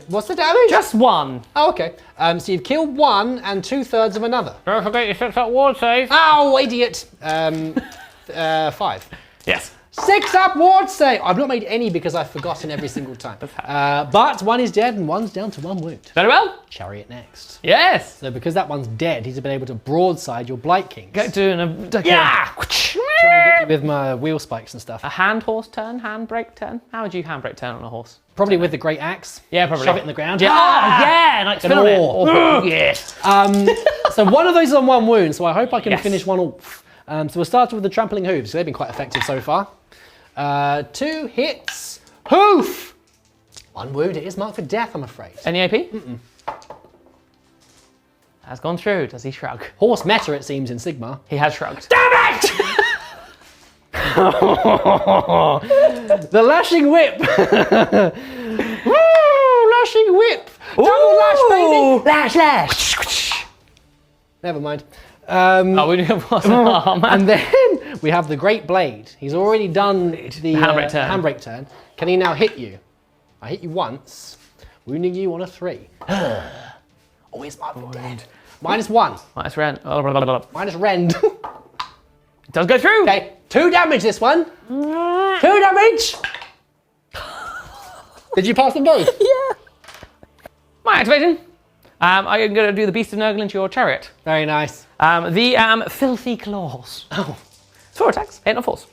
S2: What's the damage?
S3: Just 1.
S2: Oh, okay. So you've killed 1 and 2/3 of another.
S3: Don't forget your 6 up ward save.
S2: Oh, idiot. 5.
S3: Yes.
S2: 6 up ward save. I've not made any because I've forgotten every single time. But 1 is dead and 1's down to 1 wound.
S3: Very well.
S2: Chariot next.
S3: Yes.
S2: So because that one's dead, he's been able to broadside your Blight Kings.
S3: Go doing a...
S2: Yeah! Try and get you with my wheel spikes and stuff.
S3: A hand horse turn, handbrake turn. How would you handbrake turn on a horse?
S2: Probably with the great axe.
S3: Yeah, probably.
S2: Shove it in the ground.
S3: Yeah. Oh, yeah, like spin on it. Oh, yes.
S2: So one of those is on 1 wound, so I hope I can
S3: Yes.
S2: finish 1 off. So we'll start with the trampling hooves. They've been quite effective so far. 2 hits. Hoof! 1 wound. It is marked for death, I'm afraid.
S3: Any AP? Has gone through. Does he shrug?
S2: Horse meta, it seems, in Sigmar.
S3: He has shrugged.
S2: Damn it! The lashing whip. Woo! Lashing whip. Double lash, baby.
S3: Lash, lash.
S2: Never mind.
S3: Oh, we do have one arm.
S2: And then we have the Great Blade. He's already done the handbrake turn. Can he now hit you? I hit you once, wounding you on a 3. Oh, he's marked for dead. -1.
S3: Minus rend.
S2: Minus rend.
S3: It does go through.
S2: Okay, 2 damage this one. 2 damage. Did you pass them both?
S3: Yeah. My activation. I'm going to do the Beast of Nurgle into your chariot.
S2: Very nice.
S3: The Filthy Claws.
S2: Oh.
S3: 4 attacks, 8 on 4s.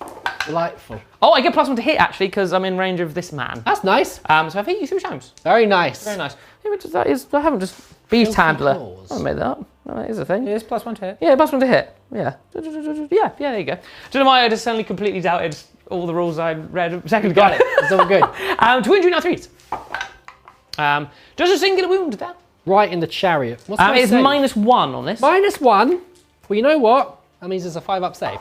S2: Delightful.
S3: Oh, I get +1 to hit actually because I'm in range of this man.
S2: That's nice.
S3: So I've hit you 3 times.
S2: Very nice.
S3: Very nice. I haven't just Beast Handler.
S2: claws.
S3: I made that up. That is a thing.
S4: It is +1 to hit.
S3: Yeah, +1 to hit. Yeah. Yeah, there you go. Don't know why I just suddenly completely doubted all the rules I read a second ago.
S2: Got it. It's all good.
S3: To wound you now 3s. Just a singular wound there.
S2: Right in the chariot. What's my
S3: It's
S2: save?
S3: -1 on this.
S2: -1. Well, you know what? That means it's a 5-up save.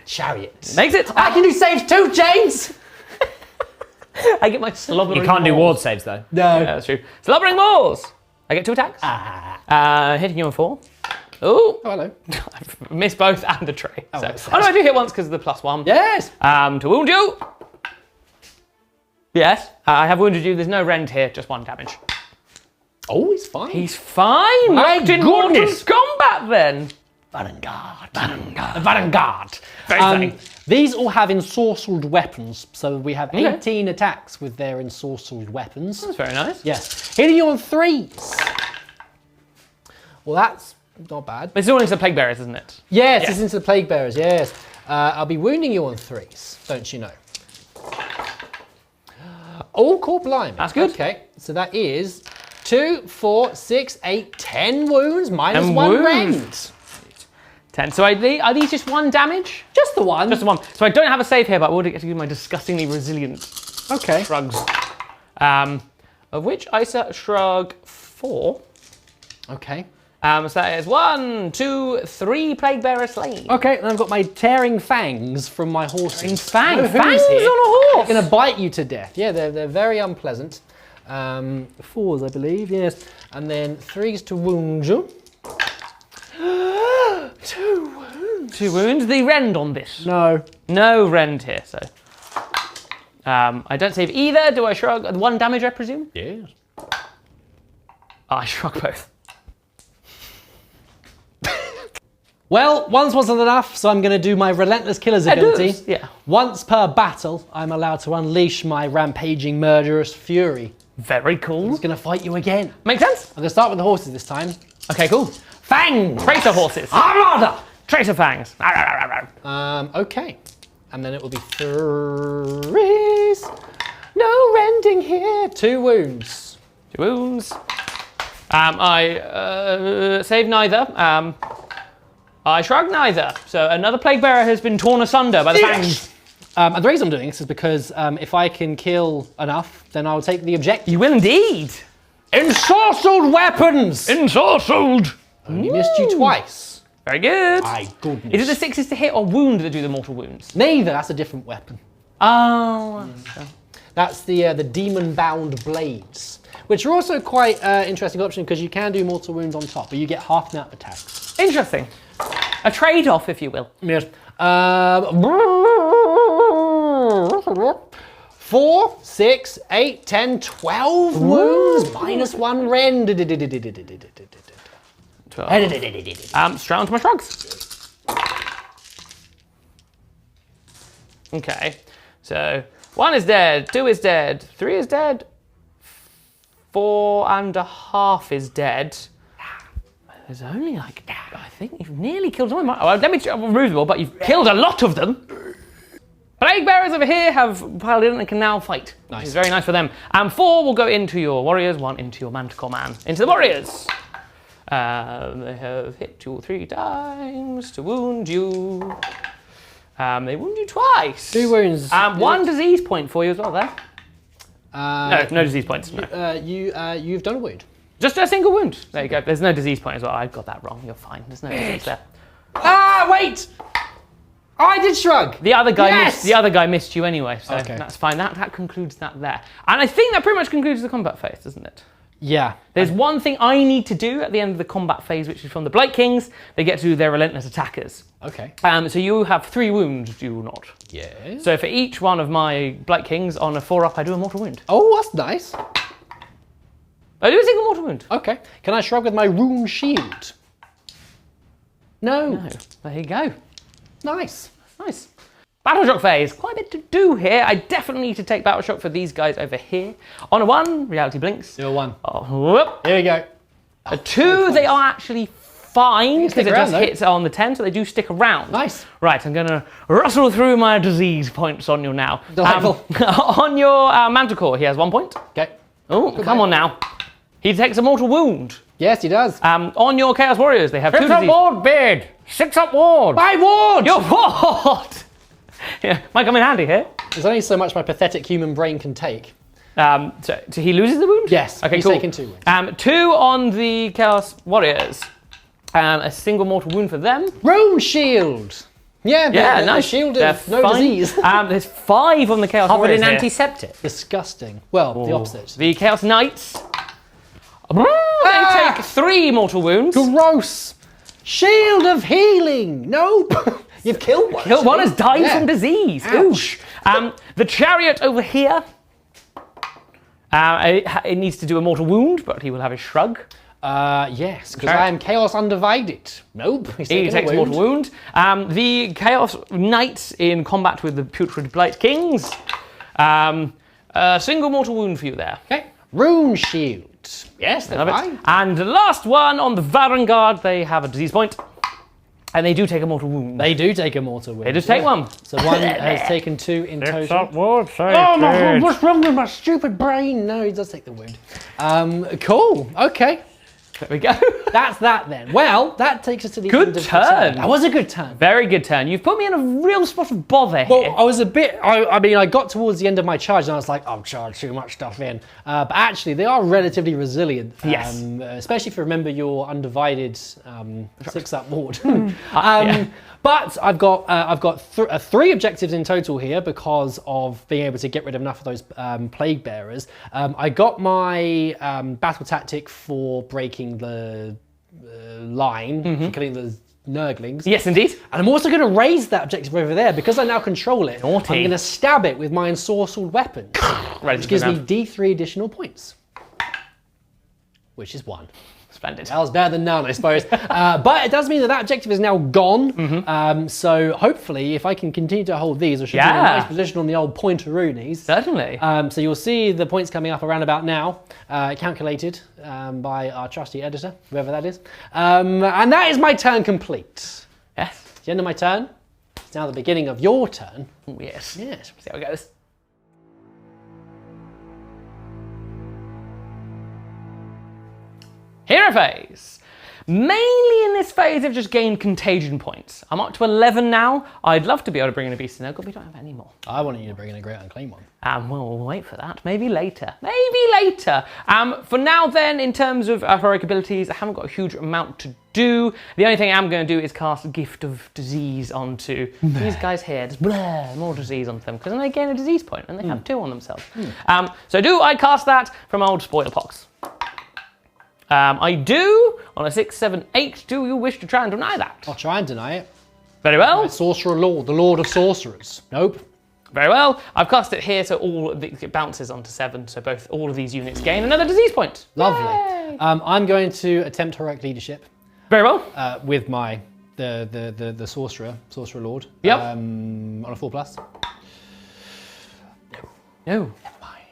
S2: Chariot.
S3: Makes it.
S2: I can do saves too, James!
S3: I get my slobbering
S4: You can't do
S3: maws.
S4: ward saves though.
S2: No.
S3: Yeah, that's true. Slobbering Maws. I get 2 attacks. Hitting you on 4. Oh,
S2: Oh, hello.
S3: I've missed both and the tray.
S2: Oh,
S3: So.
S2: that's
S3: Oh no, I do hit once because of the +1.
S2: Yes!
S3: To wound you. Yes, I have wounded you. There's no rend here, just 1 damage.
S2: Oh, he's fine.
S3: He's fine.
S2: My
S3: Locked in mortal
S2: goodness.
S3: combat then.
S2: Vanguard.
S3: Very exciting.
S2: These all have ensorcelled weapons, so we have
S3: Okay.
S2: 18 attacks with their ensorcelled weapons.
S3: That's very nice.
S2: Yes. Hitting you on 3s. Well, that's not bad.
S3: It's all into the Plague Bearers, isn't it?
S2: Yes,
S3: Yeah.
S2: it's into the Plague Bearers, yes. I'll be wounding you on 3s, don't you know? Oh, cool, blimey.
S3: That's good.
S2: Okay, so that is 2, 4, 6, 8, 10 wounds minus
S3: And
S2: 1
S3: wounds.
S2: rend.
S3: 10. So are these just 1 damage?
S2: Just the one.
S3: Just the 1. So I don't have a save here, but I will get to do my disgustingly resilient
S2: Okay.
S3: shrugs. Of which I shrug 4.
S2: Okay.
S3: So that is 1, 2, 3 Plague Bearer slain.
S2: Okay, and I've got my tearing fangs from my horses.
S3: Fangs.
S2: No
S3: Fangs
S2: hooves here.
S3: on a horse.
S2: They're gonna bite you to death. Yeah, they're very unpleasant. 4s, I believe, yes. And then 3s to wound you. 2 wounds.
S3: 2 wounds. The rend on this.
S2: No.
S3: No rend here, so. I don't save either. Do I shrug 1 damage, I presume?
S2: Yes.
S3: I shrug both.
S2: Well, once wasn't enough, so I'm going to do my Relentless Killer's ability.
S3: Yeah.
S2: Once per battle, I'm allowed to unleash my rampaging murderous fury.
S3: Very cool.
S2: It's going to fight you again.
S3: Makes sense?
S2: I'm going to start with the horses this time.
S3: Okay, cool.
S2: Fangs!
S3: Tracer horses.
S2: Armada!
S3: Tracer fangs.
S2: Okay. And then it will be 3s. No rending here. 2 wounds.
S3: 2 wounds. I save neither. I shrug neither. So another Plague Bearer has been torn asunder by the fangs.
S2: And the reason I'm doing this is because if I can kill enough, then I'll take the objective.
S3: You will indeed.
S2: Ensorcelled weapons!
S3: Ensorcelled.
S2: Only missed you twice.
S3: Very good.
S2: My goodness.
S3: Is it the 6s to hit or wound that do the mortal wounds?
S2: Neither, that's a different weapon.
S3: Oh.
S2: That's the demon-bound blades, which are also quite interesting option because you can do mortal wounds on top, but you get half amount of attacks.
S3: Interesting. A trade-off, if you will.
S2: Yes. 4, 6, 8, 10, 12 wounds, minus 1 rend.
S3: 12. Straight onto my shrugs. Okay. So 1 is dead, 2 is dead, 3 is dead, 4.5 is dead. There's only like, I think you've nearly killed some of them. Well, let me remove them all, but you've killed a lot of them. Plague Bearers over here have piled in and can now fight.
S2: Nice.
S3: Which is very nice for them. And 4 will go into your warriors, 1 into your Manticore Man. Into the warriors. They have hit 2 or 3 times to wound you. They wound you twice.
S2: 2 wounds.
S3: 1 disease point for you as well there. No disease points. No.
S2: You've done a wound.
S3: Just a single wound. There you go. There's no disease point as well. I got that wrong. You're fine. There's no disease there.
S2: Ah, wait! I did shrug.
S3: The other guy
S2: Yes!
S3: missed. The other guy missed you anyway, so
S2: Okay.
S3: that's fine. That concludes that there. And I think that pretty much concludes the combat phase, doesn't it?
S2: Yeah.
S3: There's one thing I need to do at the end of the combat phase, which is from the Blight Kings. They get to do their relentless attackers.
S2: Okay.
S3: So you have 3 wounds, do you not?
S2: Yes.
S3: So for each one of my Blight Kings on a 4-up, I do a mortal wound.
S2: Oh, that's nice.
S3: I do a single mortal wound.
S2: Okay. Can I shrug with my rune shield? No.
S3: No. There you go.
S2: Nice.
S3: Nice. Battle Shock phase. Quite a bit to do here. I definitely need to take Battle Shock for these guys over here. On a 1, Reality Blinks.
S2: You're 1.
S3: Oh, whoop.
S2: Here we go.
S3: A 2, they are actually fine
S2: stick
S3: because it
S2: around,
S3: just
S2: though.
S3: hits on the 10, so they do stick around.
S2: Nice.
S3: Right, I'm going to rustle through my disease points on you now.
S2: Delightful.
S3: On your Manticore, he has 1 point.
S2: Okay.
S3: Oh, come on now. He takes a mortal wound.
S2: Yes, he does.
S3: On your Chaos Warriors, they have 2 disease.
S4: ward, Beard! 6 up ward!
S2: My ward!
S3: Your ward! Yeah, might come in handy here.
S2: There's only so much my pathetic human brain can take.
S3: So he loses the wound?
S2: Yes,
S3: Okay,
S2: he's
S3: cool.
S2: taken 2 wounds.
S3: 2 on the Chaos Warriors. A single mortal wound for them.
S2: Rune shield! Yeah,
S3: Nice.
S2: shield
S3: They're
S2: of no
S3: fine.
S2: disease.
S3: There's 5 on the Chaos
S4: Covered
S3: Warriors
S4: in
S3: here.
S4: antiseptic.
S2: Disgusting. Well, the opposite.
S3: The Chaos Knights. They take 3 mortal wounds.
S2: Gross! Shield of healing! Nope! You've killed one.
S3: One has died
S2: Yeah.
S3: from disease.
S2: Ouch.
S3: Ooh. The Chariot over here. It needs to do a mortal wound, but he will have his shrug.
S2: Yes, because I am Chaos Undivided. Nope. He's
S3: He
S2: taken
S3: takes a
S2: wound.
S3: mortal wound. The Chaos Knights in combat with the Putrid Blight Kings. A single mortal wound for you there.
S2: Okay. Rune shield. Yes, they're
S3: Love
S2: fine.
S3: it. And the last one on the Varangard, they have a disease point. And they do take a mortal wound.
S2: They do take a mortal wound.
S3: They just take one.
S2: So one has taken 2 in total.
S4: ward,
S2: Oh my god, what's wrong with my stupid brain? No, he does take the wound. Cool. Okay.
S3: There we go.
S2: That's that then. Well, that takes us to the
S3: Good
S2: end of the
S3: turn.
S2: That was a good turn.
S3: Very good turn. You've put me in a real spot of bother here.
S2: Well, I was a bit, I mean, I got towards the end of my charge and I was like, I've charged too much stuff in. But actually, they are relatively resilient.
S3: Yes.
S2: Especially if you remember your undivided 6-up ward.
S3: Yeah.
S2: But I've got 3 objectives in total here because of being able to get rid of enough of those plague bearers. I got my battle tactic for breaking the line, for killing the Nurglings.
S3: Yes, indeed.
S2: And I'm also going to raise that objective over there because I now control it.
S3: Naughty.
S2: I'm going to stab it with my ensorcelled weapon,
S3: Ready
S2: which
S3: to
S2: gives
S3: go
S2: me
S3: now.
S2: D3 additional points, which is 1.
S3: Splendid.
S2: That was better than none, I suppose. But it does mean that that objective is now gone. So hopefully, if I can continue to hold these, I should be in a
S3: Yeah.
S2: nice position on the old pointeroonies.
S3: Certainly.
S2: So you'll see the points coming up around about now, calculated by our trusty editor, whoever that is. And that is my turn complete.
S3: Yes.
S2: It's the end of my turn. It's now the beginning of your turn.
S3: Ooh, yes.
S2: Yes.
S3: See how it goes. Hero phase. Mainly in this phase, I've just gained contagion points. I'm up to 11 now. I'd love to be able to bring in a Beast of Nurgle, but we don't have any more.
S2: I wanted you to bring in a Great Unclean one.
S3: Well, we'll wait for that. Maybe later. Maybe later. For now then, in terms of heroic abilities, I haven't got a huge amount to do. The only thing I'm going to do is cast Gift of Disease onto these guys here. Just more disease onto them, because then they gain a disease point, and they have 2 on themselves. So do I cast that from old Spoilpox? I do, on a 6, 7, 8. Do you wish to try and deny that?
S2: I'll try and deny it.
S3: Very well.
S2: Sorcerer Lord, the Lord of Sorcerers. Nope.
S3: Very well. I've cast it here, so it bounces onto 7, so all of these units gain another disease point.
S2: Lovely.
S3: Yay.
S2: I'm going to attempt heroic leadership
S3: Very well.
S2: with my the sorcerer lord.
S3: Yep.
S2: On a 4+.
S3: No.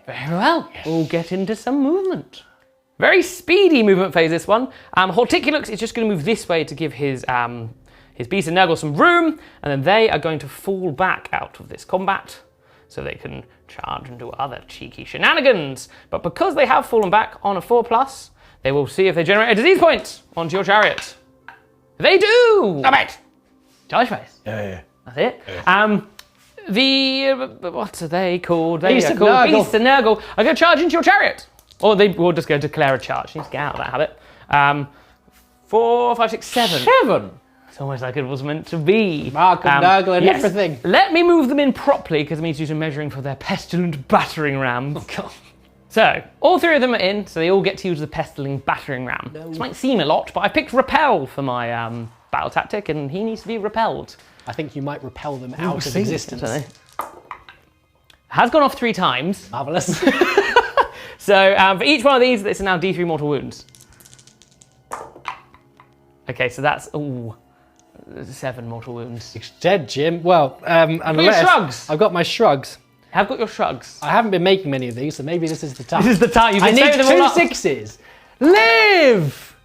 S3: Very well. We'll get into some movement. Very speedy movement phase, this one. Horticulux is just going to move this way to give his Beast of Nurgle some room, and then they are going to fall back out of this combat so they can charge and do other cheeky shenanigans. But because they have fallen back on a 4+, they will see if they generate a disease point onto your chariot. They do! Stop it! Charge phase.
S2: Yeah.
S3: That's it. What are they called?
S2: Beast of Nurgle.
S3: Beast of Nurgle are going to charge into your chariot. Or they will just go declare a charge. You need to get out of that habit. 4, 5, 6, 7.
S2: 7.
S3: It's almost like it was meant to be.
S2: Mark and Nurgle and everything.
S3: Let me move them in properly because I need to do some measuring for their pestilent battering rams.
S2: Oh, God.
S3: So, all 3 of them are in, so they all get to use the pestilent battering ram. This might seem a lot, but I picked repel for my battle tactic, and he needs to be repelled.
S2: I think you might repel them out of existence.
S3: Has gone off 3 times.
S2: Marvellous.
S3: So for each one of these, it's now D3 mortal wounds. Okay, so that's 7 mortal wounds.
S2: It's dead, Jim. Well, unless
S3: shrugs.
S2: I've got my shrugs.
S3: I've got your shrugs.
S2: I haven't been making many of these, so maybe this is the time.
S3: This is the time. You've
S2: I
S3: been
S2: need
S3: saving them all
S2: 2
S3: up.
S2: 6s. Live!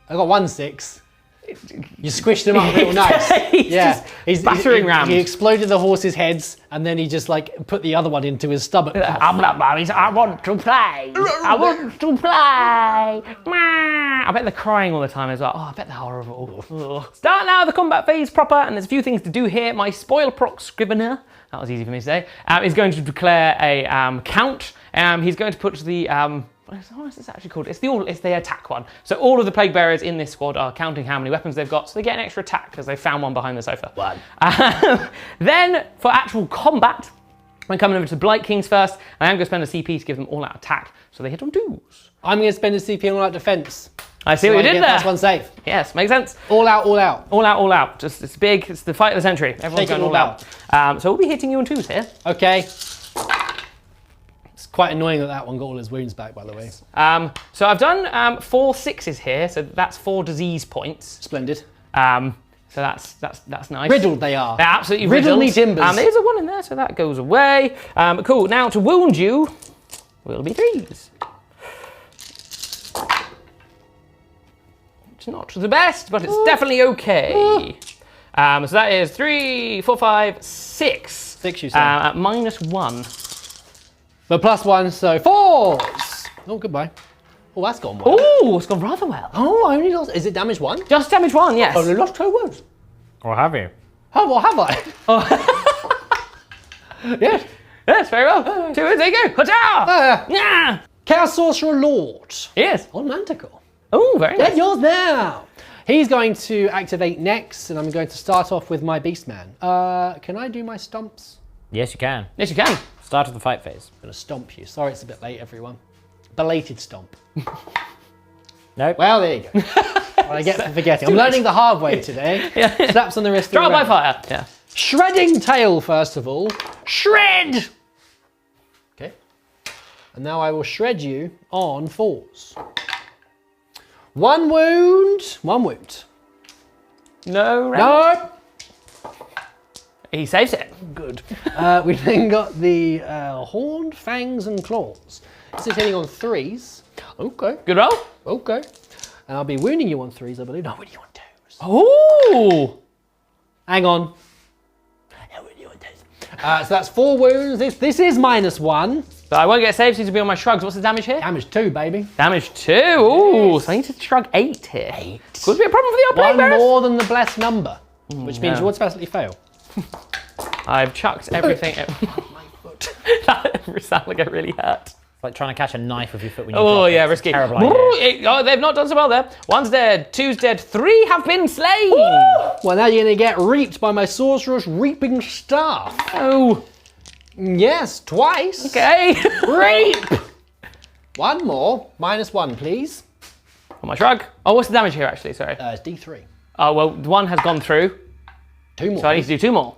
S2: I got 1 6. You squished him up real nice.
S3: He's battering rams.
S2: He exploded the horse's heads, and then he just like put the other one into his stomach.
S3: I'm not mummies. I want to play. I want to play. I bet they're crying all the time as well. Oh, I bet they're horrible. Ugh. Start now the combat phase proper, and there's a few things to do here. My spoil proc scrivener, that was easy for me to say, is going to declare a count. He's going to put the what is this actually called? It's the attack one. So all of the plague bearers in this squad are counting how many weapons they've got, so they get an extra attack because they found one behind the sofa.
S2: One.
S3: Then for actual combat, I'm coming over to the Blight Kings first. I am going to spend a CP to give them all out attack, so they hit on 2s.
S2: I'm going to spend a CP on all out defense.
S3: I see what you did there.
S2: That's one save.
S3: Yes, makes sense.
S2: All out, all out.
S3: All out, all out. Just it's big. It's the fight of the century. Everyone's going all out. So we'll be hitting you on 2s here.
S2: Okay. It's quite annoying that one got all his wounds back, by the way.
S3: So I've done 4 6s here, so that's 4 disease points.
S2: Splendid.
S3: So that's nice.
S2: Riddled they are.
S3: They're absolutely
S2: riddled.
S3: riddled.
S2: Timbers.
S3: There's a 1 in there, so that goes away. Cool. Now to wound you will be 3s. It's not the best, but it's definitely okay. So that is 3, 4, 5, 6.
S2: 6, you said.
S3: At -1.
S2: But +1, so 4s. Oh, goodbye. Oh, that's gone well.
S3: Oh, it's gone rather well.
S2: Oh, I only lost. Is it damage 1?
S3: Just damage 1, yes.
S2: I only lost 2 wounds.
S4: Or have you?
S2: Oh, what have I? Yes.
S3: Yes, very well. 2 wounds, there you go. Ha-cha! Yeah.
S2: Chaos Sorcerer Lord.
S3: Yes.
S2: On Manticore.
S3: Oh, very nice.
S2: Get yours now. He's going to activate next, and I'm going to start off with my Beastman. Can I do my stomps?
S4: Yes, you can.
S3: Yes, you can.
S4: Start of the fight phase.
S2: I'm going to stomp you. Sorry, it's a bit late, everyone. Belated stomp.
S4: Nope.
S2: Well, there you go. What I get for forgetting. I'm learning the hard way today.
S3: Yeah.
S2: Slaps on the wrist.
S3: Trial by fire. Yeah.
S2: Shredding tail, first of all.
S3: Shred!
S2: Okay. And now I will shred you on 4s. 1 wound. 1 wound.
S3: No.
S2: No.
S3: He saves it.
S2: Good. We've then got the horned fangs and claws. This is hitting on 3s. Okay.
S3: Good roll.
S2: Okay. And I'll be wounding you on 3s, I believe. No, wounding you on 2s.
S3: Oh.
S2: Hang on. No, wounding you on 2s. So that's 4 wounds. This is -1.
S3: So I won't get saved, so to be on my shrugs. What's the damage here?
S2: Damage 2, baby.
S3: Damage 2. Ooh, so I need to shrug 8 here. 8. Could be a problem for the old plague
S2: 1
S3: bearers.
S2: more than the blessed number, which means you automatically fail.
S3: I've chucked everything.
S2: My foot.
S3: That sounds like it really hurt.
S4: It's like trying to catch a knife with your foot when you
S3: Oh
S4: drop it.
S3: yeah,
S4: It's a
S3: risky.
S4: terrible idea.
S3: Oh, they've not done so well there. 1's dead, 2's dead, 3 have been slain.
S2: Well, now you're going to get reaped by my sorcerer's reaping staff.
S3: Oh.
S2: Yes, twice.
S3: Okay.
S2: Reap. 1 more. -1, please.
S3: On my shrug. Oh, what's the damage here actually? Sorry.
S2: It's D3.
S3: Oh well, 1 has gone through.
S2: 2 more.
S3: So I need to do 2 more.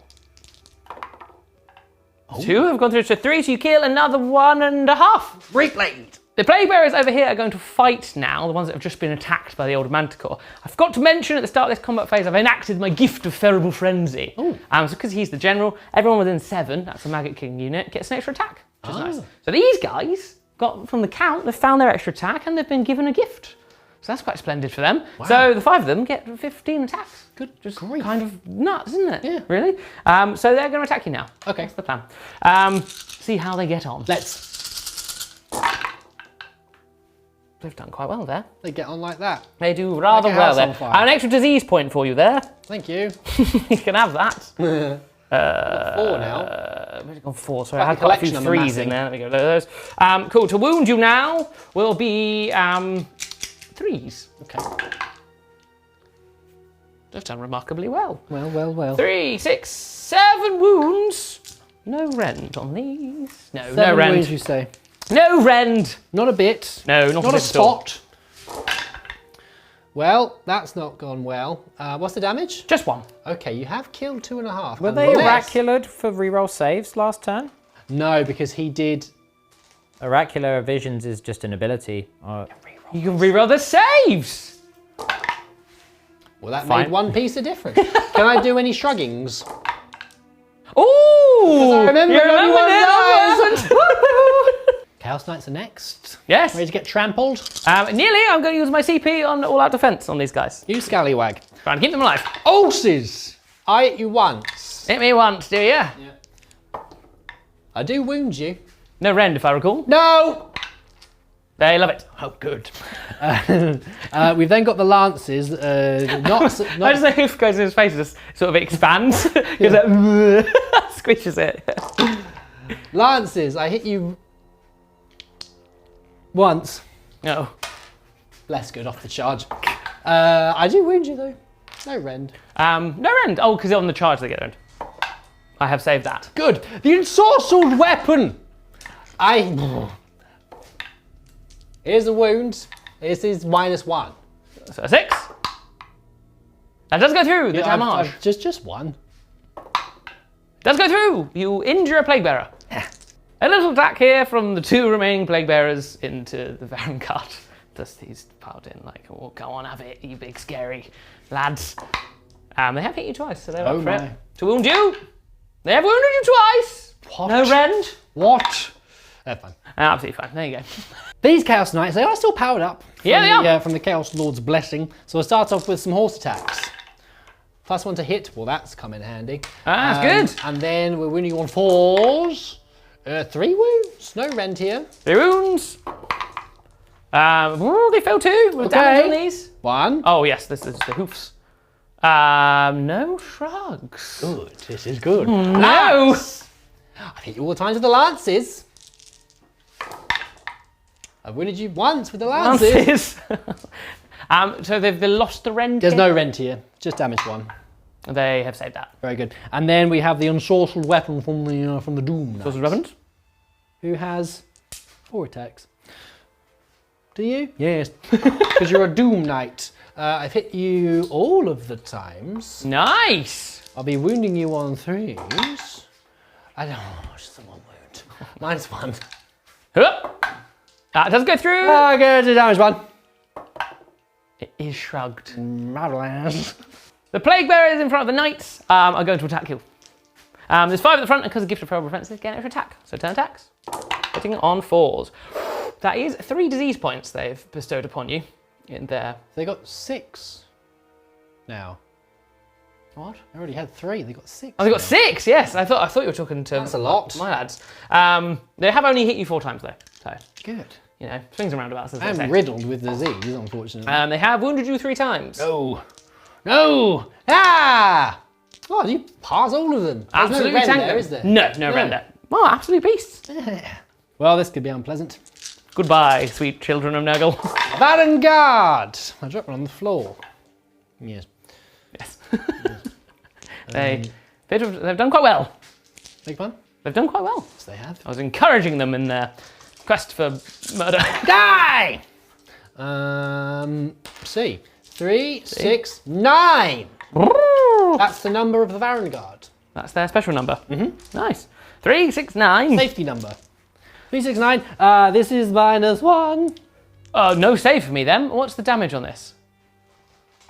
S3: 2 have gone through to 3, so you kill another 1.5.
S2: Replay.
S3: The plague bearers over here are going to fight now, the ones that have just been attacked by the old Manticore. I forgot to mention at the start of this combat phase, I've enacted my gift of Terrible Frenzy. So because he's the general, everyone within 7, that's a Maggotkin unit, gets an extra attack, which is nice. So these guys got from the count, they've found their extra attack and they've been given a gift. So that's quite splendid for them. Wow. So the 5 of them get 15 attacks.
S2: Good.
S3: Just
S2: grief.
S3: kind of nuts, isn't it?
S2: Yeah.
S3: Really? So they're going to attack you now.
S2: Okay.
S3: That's the plan. See how they get on.
S2: Let's.
S3: They've done quite well there.
S2: They get on like that.
S3: They do rather
S2: Like a
S3: well
S2: house
S3: there.
S2: on fire.
S3: An extra disease point for you there.
S2: Thank you.
S3: You can have that.
S2: 4 now.
S3: Where's it gone 4? Sorry,
S2: Like
S3: I
S2: a
S3: had quite a few
S2: collection I'm
S3: 3s in
S2: amassing.
S3: there. There we go. Those. Cool. To wound you now will be 3s.
S2: Okay.
S3: They've done remarkably well.
S2: Well.
S3: 3, 6, 7 wounds. No rend on these. No,
S2: 7
S3: no rend.
S2: wounds, you say?
S3: No rend.
S2: Not a bit.
S3: No, not a bit at all.
S2: spot. Well, that's not gone well. What's the damage?
S3: Just 1.
S2: Okay, you have killed 2.5.
S4: Were they oracular for reroll saves last turn?
S2: No, because he did.
S4: Oracular visions is just an ability.
S3: You can reroll the saves.
S2: Well, that
S4: Fine.
S2: made 1 piece of difference. Can I do any shruggings?
S3: Ooh!
S2: I remember
S3: you remember
S2: everyone
S3: now?
S2: knows. Chaos Knights are next.
S3: Yes.
S2: Ready to get trampled?
S3: Nearly. I'm going to use my CP on all-out defense on these guys.
S2: You scallywag.
S3: Trying to keep them alive.
S2: Ulces! I hit you once.
S3: Hit me once, do you?
S2: Yeah. I do wound you.
S3: No rend, if I recall.
S2: No!
S3: They love it.
S2: Oh, good. We've then got the lances.
S3: I just know hoof goes in his face, just sort of expands. Because it squishes it.
S2: Lances, I hit you once.
S3: No.
S2: Less good off the charge. I do wound you though. No rend.
S3: No rend. Oh, because on the charge they get rend. I have saved that.
S2: Good. The ensorcelled weapon. Here's a wound. This is -1.
S3: So 6. That does go through the damage.
S2: Just one.
S3: Does go through. You injure a plague bearer. A little attack here from the 2 remaining plague bearers into the vanguard. Just he's piled in like, oh, go on, have it, you big scary lads. They have hit you twice, so they're up for it. To wound you. They have wounded you twice.
S2: What?
S3: No rend.
S2: What? They're fine.
S3: Absolutely fine. There you go.
S2: These Chaos Knights, they are still powered up.
S3: Yeah, they are.
S2: From the Chaos Lord's blessing. So we'll start off with some horse attacks. First one to hit, well, that's come in handy.
S3: That's good.
S2: And then we're winning on 4s. 3 wounds, no rend here.
S3: 3 wounds. They fell 2 with damage on these.
S2: 1.
S3: Oh yes, this is the hoofs. No shrugs.
S2: Good, this is good.
S3: No.
S2: I've hit you all the times with the lances. I've wounded you once with the lances.
S3: So they've lost the rend.
S2: There's no rend here, just damage 1.
S3: They have saved that.
S2: Very good. And then we have the unsorcelled weapon from the Doom Knight.
S3: Sorcerer's weapons.
S2: Who has 4 attacks. Do you? Yes. Because you're a Doom Knight. I've hit you all of the times.
S3: Nice.
S2: I'll be wounding you on 3s. I don't know, just the 1 wound. -1.
S3: That does go through.
S2: Good, damage 1.
S3: It is shrugged.
S2: Marvelous.
S3: The plague bearers in front of the knights are going to attack you. There's 5 at the front, and because of gift of favorable defenses, get an extra attack. So 10 attacks. Hitting on 4s. That is 3 disease points they've bestowed upon you in there.
S2: They got 6 now. What? I already had 3. They got 6.
S3: Oh, they got 6. Yes, I thought you were talking to.
S2: That's a lot.
S3: My lads. They have only hit you 4 times though. So
S2: good.
S3: You know, swings and roundabouts. As they say.
S2: I'm riddled with disease, unfortunately.
S3: They have wounded you 3 times.
S2: No. No. Ah! Oh, you pass all of them. There's
S3: Absolutely
S2: no rend
S3: tank
S2: there,
S3: them.
S2: is there?
S3: No render. Well, absolute beasts.
S2: Well, this could be unpleasant.
S3: Goodbye, sweet children of Nurgle.
S2: Vanguard! I dropped one on the floor. Yes.
S3: Yes. They've done quite well.
S2: Big fun?
S3: They've done quite well.
S2: Yes, they have.
S3: I was encouraging them in their quest for murder.
S2: Die! See. 3, 6, 9! That's the number of the Vanguard.
S3: That's their special number. Nice. 3, 6, 9.
S2: Safety number. 3, 6, 9. This is -1.
S3: No save for me then. What's the damage on this?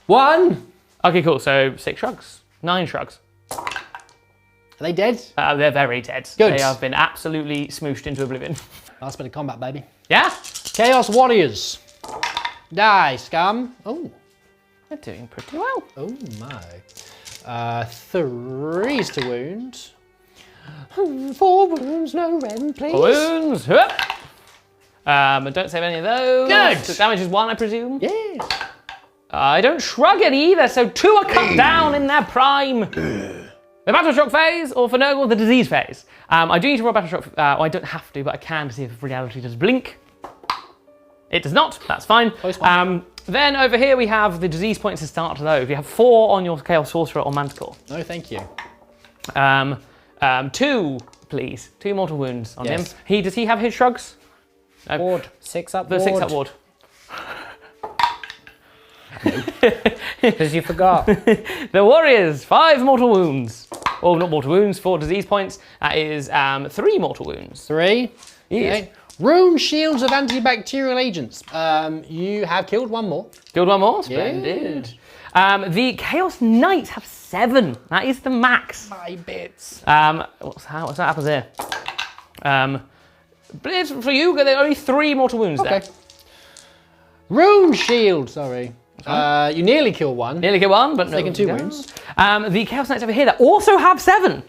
S2: 1.
S3: Okay, cool. So 6 shrugs. 9 shrugs.
S2: Are they dead?
S3: They're very dead.
S2: Good.
S3: They have been absolutely smooshed into oblivion.
S2: Last bit of combat, baby.
S3: Yeah?
S2: Chaos Warriors. Die, scum. Oh.
S3: They're doing pretty well.
S2: Oh my. 3s to wound. 4 wounds, no rend, please.
S3: Wounds. Don't save any of those.
S2: Good.
S3: So damage is 1, I presume.
S2: Yes.
S3: I don't shrug any either, so 2 are cut down in their prime. The Battle Shock phase, or for Nurgle, the Disease phase. I do need to roll Battle Shock. Well, I don't have to, but I can to see if reality does blink. It does not. That's fine. Then over here we have the disease points to start those. You have 4 on your Chaos Sorcerer or Manticore.
S2: No, thank you.
S3: 2, please. 2 mortal wounds on
S2: Yes.
S3: him. Does he have his shrugs? No.
S4: Ward. 6 up
S3: The
S4: ward.
S3: 6 up ward.
S4: Because you forgot.
S3: The Warriors, 5 mortal wounds. Well, not mortal wounds, 4 disease points. That is 3 mortal wounds.
S2: 3.
S3: Yes.
S2: Okay. Rune shields of antibacterial agents. You have killed 1 more.
S3: Killed 1 more? Splendid. The Chaos Knights have 7. That is the max.
S2: My bits.
S3: What's that happens here? It's for you, there are only 3 mortal wounds there.
S2: Okay. Rune shield, sorry. You nearly kill one.
S3: Nearly get 1, but no.
S2: Taking 2 wounds.
S3: The Chaos Knights over here that also have 7.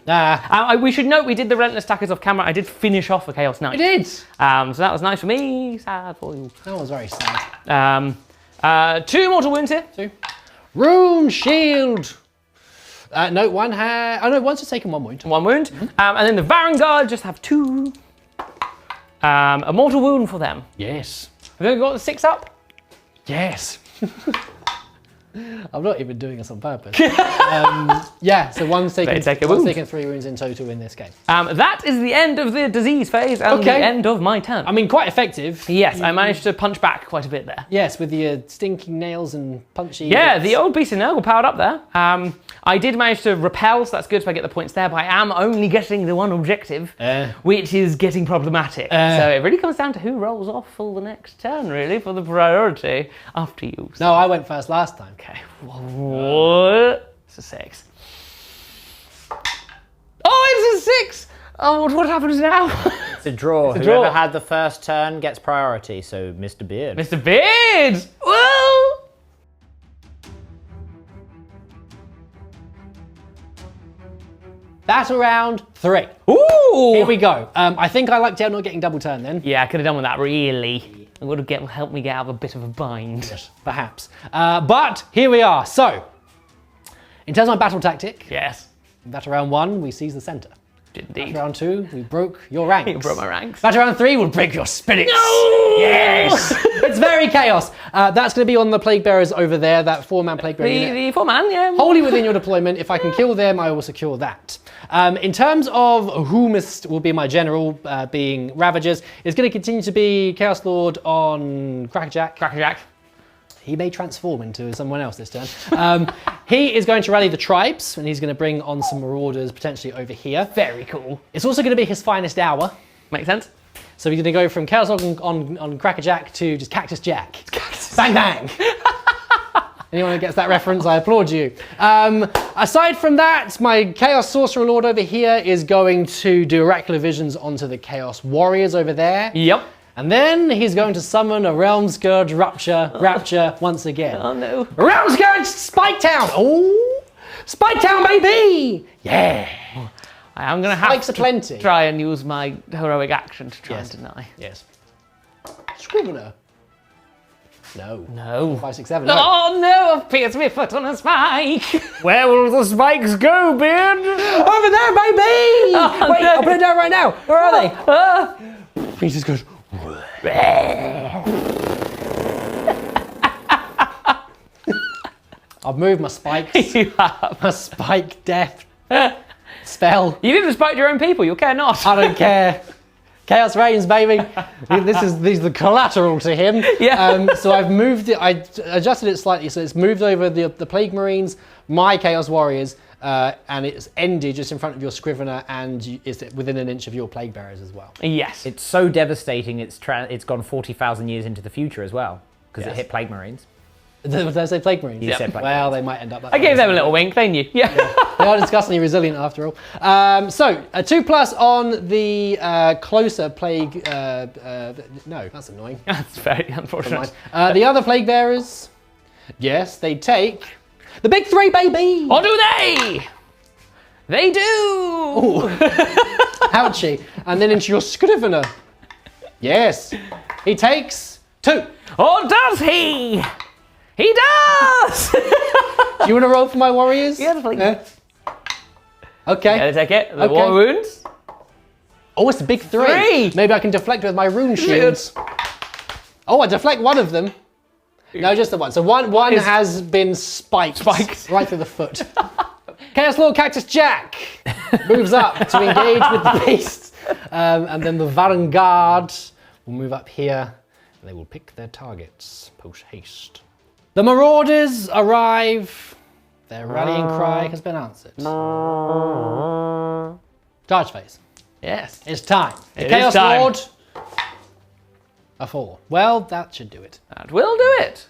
S3: We should note we did the Relentless Attackers off camera. I did finish off a Chaos Knight.
S2: I did.
S3: So that was nice for me. Sad for you.
S2: That was very sad.
S3: 2 mortal wounds here.
S2: 2. Rune shield. No, one has. Oh no, one's just taken 1 wound.
S3: 1 wound. And then the Varangard just have 2. A mortal wound for them.
S2: Yes.
S3: Have you got the 6 up?
S2: Yes. I'm not even doing this on purpose. Yeah, so one's taken 3 wounds in total in this game.
S3: That is the end of the disease phase and the end of my turn.
S2: I mean, quite effective.
S3: Yes, I managed to punch back quite a bit there.
S2: Yes, with your stinking nails and punchy.
S3: Yeah,
S2: bits.
S3: the old beast of Nurgle powered up there. I did manage to repel, so that's good if I get the points there, but I am only getting the 1 objective, which is getting problematic. So it really comes down to who rolls off for the next turn, really, for the priority after you. So.
S2: No, I went first last time.
S3: Okay. What? It's a 6. Oh, it's a 6! Oh, what happens now?
S4: It's a draw. Whoever had the first turn gets priority, so Mr. Beard.
S3: Mr. Beard! Well...
S2: Battle round 3.
S3: Ooh!
S2: Here we go. I think I lucked out not getting double turn then.
S3: Yeah, I could have done with that, really. It would have helped me get out of a bit of a bind.
S2: Yes, perhaps. But here we are. So, in terms of my battle tactic,
S3: Yes,
S2: battle round 1, we seize the centre.
S3: indeed.
S2: Battle round 2, we broke your ranks.
S3: You broke my ranks.
S2: Battle round 3 will break your spirits.
S3: No!
S2: Yes! It's very chaos. That's going to be on the Plague Bearers over there, that 4-man Plague Bearer unit.
S3: The 4-man, yeah.
S2: Wholly within your deployment. If I can kill them, I will secure that. In terms of who will be my general, being Ravagers, it's going to continue to be Chaos Lord on Crackerjack.
S3: Crackerjack.
S2: He may transform into someone else this turn. He is going to rally the tribes, and he's going to bring on some marauders potentially over here.
S3: Very cool.
S2: It's also going to be his finest hour.
S3: Makes sense.
S2: So we're going to go from Chaos Lord on Crackerjack to just Cactus Jack. Bang bang! Anyone who gets that reference, I applaud you. Aside from that, my Chaos Sorcerer Lord over here is going to do Oracular Visions onto the Chaos Warriors over there.
S3: Yep.
S2: And then he's going to summon a Realm Scourge Rapture once again.
S3: Oh no.
S2: Realm Scourge Spike Town! Oh! Spike Town, baby! Yeah!
S3: I'm going to have to
S2: plenty.
S3: try and use my heroic action to try and deny.
S2: Yes. Scrivener. No.
S3: No.
S2: 5, 6, 7. No.
S3: Oh no, I've pierced my foot on a spike.
S4: Where will the spikes go, Beard?
S2: Over there, baby! Wait,
S3: no.
S2: I'll put it down right now. Where are they? He just goes. I've moved my spikes.
S3: You have.
S2: My spike death spell.
S3: You've even spiked your own people, you care not.
S2: I don't care. Chaos reigns, baby. These are the collateral to him.
S3: Yeah.
S2: So I've moved it. I adjusted it slightly, so it's moved over the Plague Marines, my Chaos Warriors, and it's ended just in front of your Scrivener, and it's within an inch of your Plague Bearers as well.
S3: Yes.
S4: It's so devastating, it's gone 40,000 years into the future as well, because it hit Plague Marines.
S2: Did I say Plague Marines?
S4: You said Plague
S2: Well, they might end up that
S3: I
S2: way.
S3: gave them a little wink, they knew. Yeah.
S2: They are disgustingly resilient after all. So, a 2+ on the closer Plague... no, that's annoying.
S3: That's very unfortunate.
S2: The other Plague Bearers, yes, they take the big 3, baby!
S3: Or do they? They do!
S2: Ouchie. And then into your Scrivener. Yes. He takes 2.
S3: Or does he? He does!
S2: Do you want to roll for my warriors?
S3: Yeah, please.
S2: Okay.
S3: Yeah, take it. The
S2: Okay.
S3: war wounds.
S2: Oh, it's a big 3.
S3: 3.
S2: Maybe I can deflect with my rune shields. Oh, I deflect one of them. No, just the one. So one has been spiked right through the foot. Chaos Lord Cactus Jack moves up to engage with the beast. And then the Vanguard will move up here and they will pick their targets post haste. The Marauders arrive. Their rallying cry has been answered. Charge phase.
S3: Yes.
S2: It's time. The
S3: It
S2: Chaos
S3: is time.
S2: Lord. A 4. Well, that should do it.
S3: That will do it.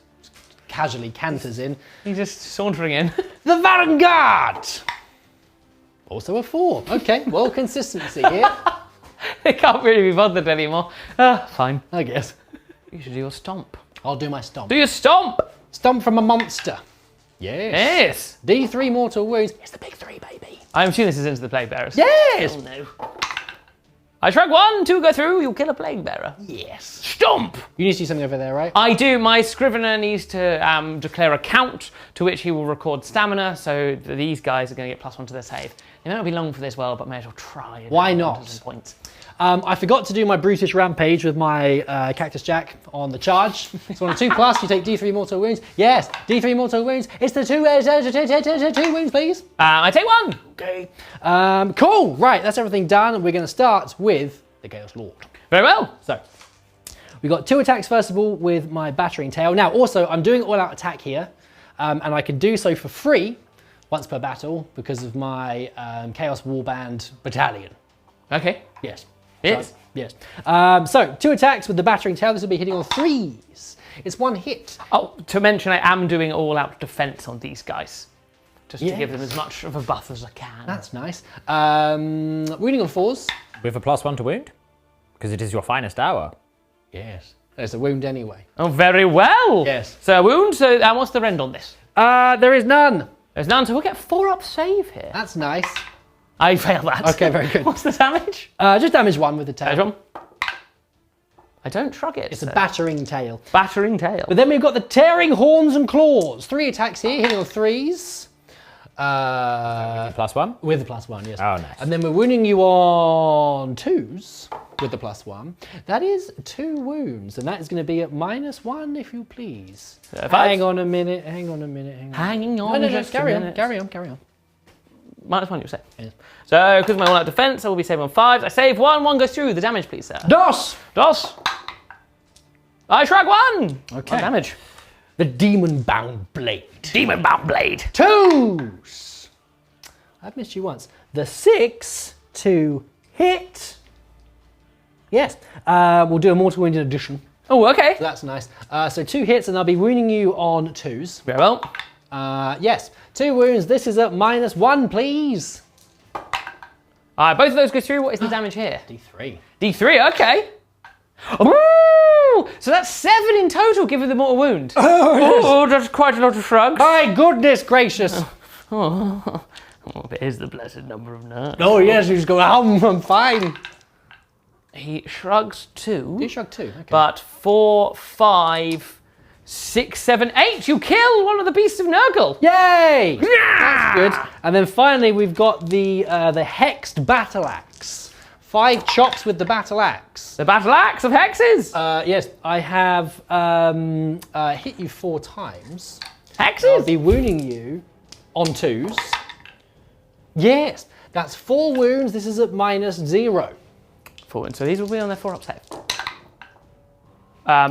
S2: Casually canters in.
S3: He's just sauntering in.
S2: The Vanguard! Also a 4. Okay, well, consistency here.
S3: They can't really be bothered anymore. Fine.
S2: I guess.
S3: You should do your stomp.
S2: I'll do my stomp.
S3: Do your stomp!
S2: Stomp from a monster.
S3: Yes!
S2: Yes. D3 mortal wounds. It's the big 3, baby.
S3: I'm assuming this is into the Plague Bearers.
S2: Yes.
S3: Oh no. I shrug 1, 2 go through, you'll kill a Plague Bearer.
S2: Yes.
S3: Stomp!
S2: You need to do something over there, right?
S3: I do. My Scrivener needs to declare a count to which he will record stamina, so these guys are going to get +1 to their save. It may not be long for this well, but may as well try.
S2: Why not?
S3: Points.
S2: I forgot to do my Brutish Rampage with my Cactus Jack on the charge. So on a 2+, you take D3 mortal wounds. Yes, D3 mortal wounds. It's the 2 wounds, please.
S3: I take 1.
S2: Okay. Cool. Right, that's everything done. We're going to start with the Chaos Lord.
S3: Very well.
S2: So, we got 2 attacks first of all with my Battering Tail. Now, also, I'm doing all-out attack here, and I can do so for free once per battle because of my Chaos Warband Battalion.
S3: Okay.
S2: Yes.
S3: Yes.
S2: So, yes. So, 2 attacks with the Battering Tail. This will be hitting on 3s. It's 1 hit.
S3: Oh, to mention, I am doing all-out defense on these guys. Just to give them as much of a buff as I can.
S2: That's nice. Wounding on 4s.
S4: With a +1 to wound? Because it is your finest hour.
S2: Yes. There's a wound anyway.
S3: Oh, very well.
S2: Yes.
S3: So a wound, so what's the rend on this?
S2: There is none.
S3: There's none, so we'll get 4-up save here.
S2: That's nice.
S3: I fail that.
S2: Okay, very good.
S3: What's the damage?
S2: Just damage 1 with the tail.
S3: Damage 1. I don't shrug it.
S2: It's a Battering Tail.
S3: Battering tail.
S2: But then we've got the Tearing Horns and Claws. 3 attacks here, hitting on 3s.
S4: +1?
S2: With the +1, yes.
S4: Oh, nice.
S2: And then we're wounding you on 2s with the +1. That is 2 wounds, and that is going to be at -1, if you please. Hang on a minute, hang on a minute, hang on.
S3: Hanging on.
S2: No,
S3: just
S2: carry
S3: a
S2: on,
S3: minute.
S2: carry on, carry on.
S3: -1, you say.
S2: Yes.
S3: So, because of my all-out defense, I will be saving on 5s. I save 1, 1 goes through. The damage, please, sir.
S2: DOS!
S3: DOS. I shrug 1.
S2: Okay.
S3: 1 damage.
S2: The Demon-Bound Blade.
S3: Demon-Bound Blade.
S2: 2s! I've missed you once. The 6 to hit. Yes. We'll do a Mortal Wound in addition.
S3: Oh, okay.
S2: So that's nice. So 2 hits, and I'll be wounding you on 2s.
S3: Very well.
S2: Yes, 2 wounds. This is at -1, please.
S3: Both of those go through. What is the damage here?
S2: D3.
S3: D3, okay. Ooh, so that's 7 in total, given the mortal wound. Oh, that's quite a lot of shrugs.
S2: My goodness gracious.
S3: Oh, it is the blessed number of nerves.
S2: Oh yes, you just go, I'm fine.
S3: He shrugs 2.
S2: You shrug 2, okay.
S3: But 4, 5, 6, 7, 8. You kill one of the beasts of Nurgle.
S2: Yay!
S3: Yeah!
S2: That's good. And then finally we've got the Hexed Battle Ax. 5 chops with the Battle Ax.
S3: The Battle Ax of Hexes.
S2: Yes, I have hit you 4 times. I'll
S3: Hexes?
S2: be wounding you on 2s. Yes, that's 4 wounds. This is at -0.
S3: 4, and so these will be on their 4-up save.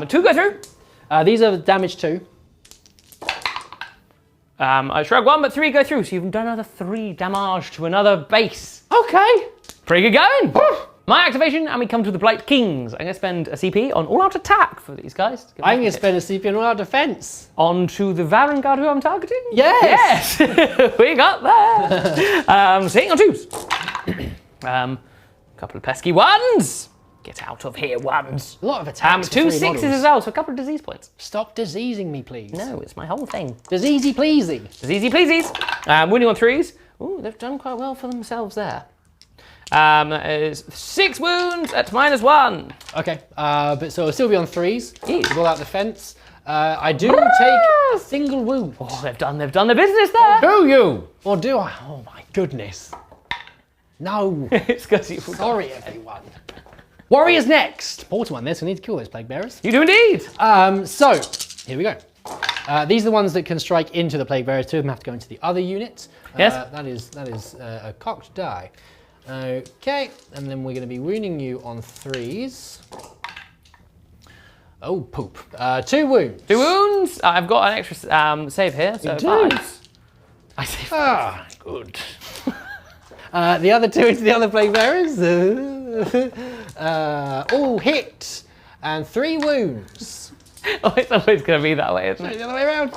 S3: 2 go through.
S2: These are damage 2.
S3: I shrug 1, but 3 go through, so you've done another 3 damage to another base.
S2: Okay.
S3: Pretty good going. My activation, and we come to the Blight Kings. I'm going to spend a CP on all-out attack for these guys.
S2: I'm going to spend a CP on all our defense.
S3: On to the Varangard who I'm targeting?
S2: Yes!
S3: Yes! We got there! Sitting on 2s. Couple of pesky 1s. Get out of here, 1s.
S2: A lot of attacks.
S3: 2
S2: for
S3: 6s
S2: 3 models.
S3: as well, so a couple of disease points.
S2: Stop diseasing me, please.
S3: No, it's my whole thing.
S2: Diseasey pleasy.
S3: Diseasey pleasies. Winning on 3s. Ooh, they've done quite well for themselves there. Is 6 wounds at -1.
S2: Okay, but so it'll still be on 3s.
S3: Yes.
S2: With all out defense. I do take a single wound.
S3: Oh, they've done their business there.
S2: Do you? Or do I? Oh my goodness. No.
S3: It's because you
S2: Sorry, everyone. Warriors next. Portal on this. We need to kill those plague bearers.
S3: You do indeed.
S2: So here we go. These are the ones that can strike into the plague bearers. 2 of them have to go into the other unit.
S3: Yes.
S2: That is a cocked die. Okay, and then we're going to be wounding you on 3s. Oh, poop. 2 wounds.
S3: 2 wounds. I've got an extra save here, so
S2: You do?
S3: 5s. I say 5.
S2: Ah, good. The other 2 into the other plague bearers. All hit. And 3 wounds.
S3: Oh, it's always going to be that way, isn't
S2: The
S3: it?
S2: other way around.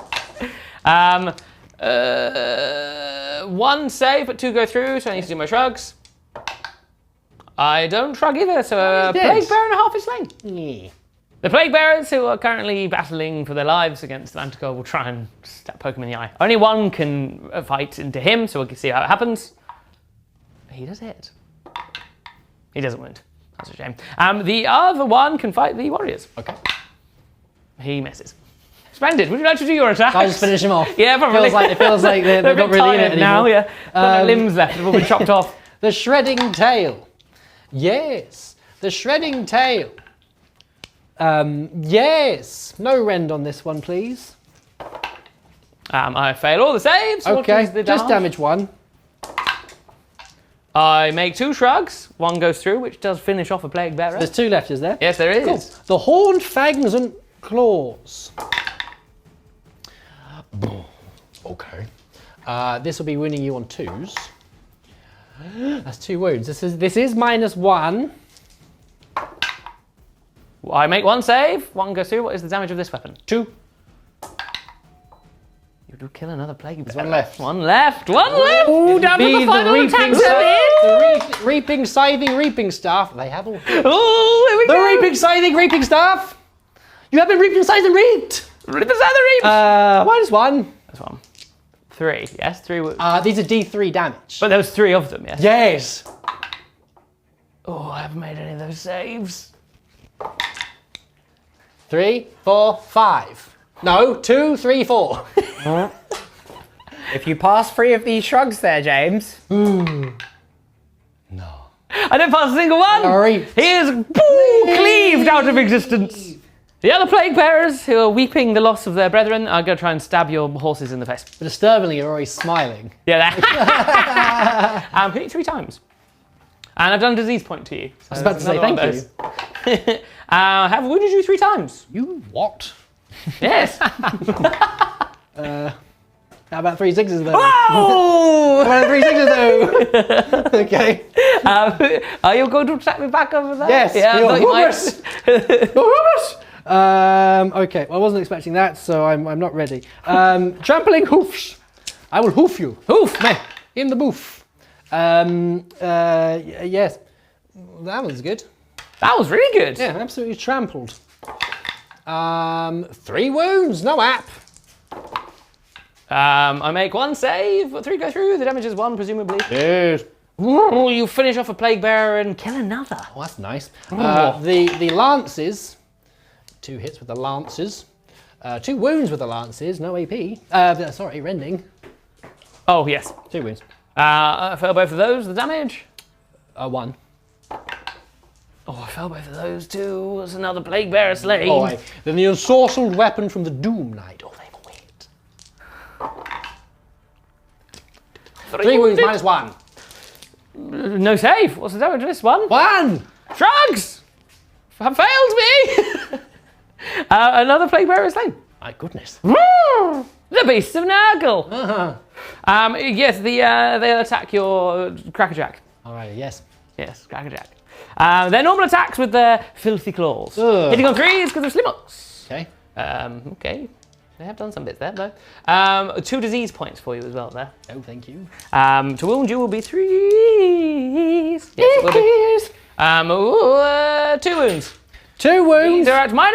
S3: 1 save, but 2 go through, so I need to do my shrugs. I don't shrug either, so a
S2: He's
S3: Plague
S2: dead.
S3: Bearer and a half is slain.
S2: Yeah.
S3: The Plague Bearers, who are currently battling for their lives against the Manticore, will try and poke him in the eye. Only one can fight into him, so we'll see how it happens. He does hit. He doesn't wound. That's a shame. The other one can fight the warriors.
S2: Okay.
S3: He misses. Splendid. Would you like to do your attack?
S2: I'll just finish him off.
S3: Yeah, probably.
S2: It feels like they're
S3: They're a
S2: not
S3: bit
S2: really in it
S3: tired now,
S2: anymore.
S3: yeah. Got no limbs left. They've all been chopped off.
S2: The shredding tail. Yes. The shredding tail. Yes. No rend on this one, please.
S3: I fail all the saves. What
S2: Okay.
S3: is the
S2: Just damage one.
S3: I make 2 shrugs. One goes through, which does finish off a Plague Bearer.
S2: There's 2 left, is there?
S3: Yes, there is.
S2: Cool. The horned fangs and claws. Okay. This will be winning you on 2s. That's 2 wounds. This is -1.
S3: I make 1 save. 1 goes through. What is the damage of this weapon?
S2: 2.
S3: You do kill another Plague Bearer.
S2: There's 1 left.
S3: 1 left. 1 left. Ooh, down to the final attack.
S2: Reaping, scything, reaping staff. They have all.
S3: Oh, here we
S2: The
S3: go.
S2: reaping, scything, reaping staff. You have been reaping, scything, reaped.
S3: Reap the other reap.
S2: -1.
S3: That's 1. 3. Yes, 3 wounds.
S2: These are D3 damage.
S3: But there was 3 of them, yes?
S2: Yes.
S3: Oh, I haven't made any of those saves.
S2: 3, 4, 5. No, 2, 3, 4.
S4: If you pass 3 of these shrugs there, James.
S2: No.
S3: I don't pass a single one.
S2: Sorry.
S3: He is cleaved out of existence. The other Plague Bearers, who are weeping the loss of their brethren, are going to try and stab your horses in the face.
S2: But disturbingly, you're always smiling.
S3: Yeah, hit you 3 times. And I've done a disease point to you. So
S2: I was about to say thank you.
S3: you. Have wounded you 3 times.
S2: You what?
S3: Yes.
S2: How about 3 6s though?
S3: Oh!
S2: How about 3 6s though? Okay.
S3: Are you going to attack me back over there?
S2: Yes.
S3: Yeah, I
S2: you're
S3: thought you might.
S2: hubris. Okay. Well, I wasn't expecting that, so I'm not ready. Trampling hoofs. I will hoof you.
S3: Hoof.
S2: Meh. In the boof. Yes. That one's good.
S3: That was really good.
S2: Yeah, absolutely trampled. 3 wounds, no app.
S3: I make 1 save, 3 go through, the damage is 1 presumably.
S2: Yes.
S3: Ooh, you finish off a Plague Bearer and kill another.
S2: Oh, that's nice. The lances, 2 hits with the lances, 2 wounds with the lances, no AP. Sorry, rending.
S3: Oh, yes.
S2: 2 wounds.
S3: I fail both of those, the damage.
S2: 1.
S3: Oh, I fail both of those too. There's another Plague Bearer slain.
S2: Oh, then the ensorcelled weapon from the Doom Knight. Oh, they've all hit. 3 wounds -1.
S3: No save. What's the damage of this one?
S2: 1.
S3: Shrugs! Have failed me! Another Plague Bearer is slain.
S2: My goodness.
S3: The Beasts of Nurgle. Yes, they'll attack your Crackerjack.
S2: All right, yes.
S3: Yes, Crackerjack. Their normal attacks with their filthy claws.
S2: Ugh.
S3: Hitting on 3s because of Slimmocks.
S2: Okay.
S3: Okay. They have done some bits there, though. 2 disease points for you as well there.
S2: Oh, thank you.
S3: To wound you will be 3s. Yes, it will be. 2 wounds.
S2: 2 wounds.
S3: They're at -1.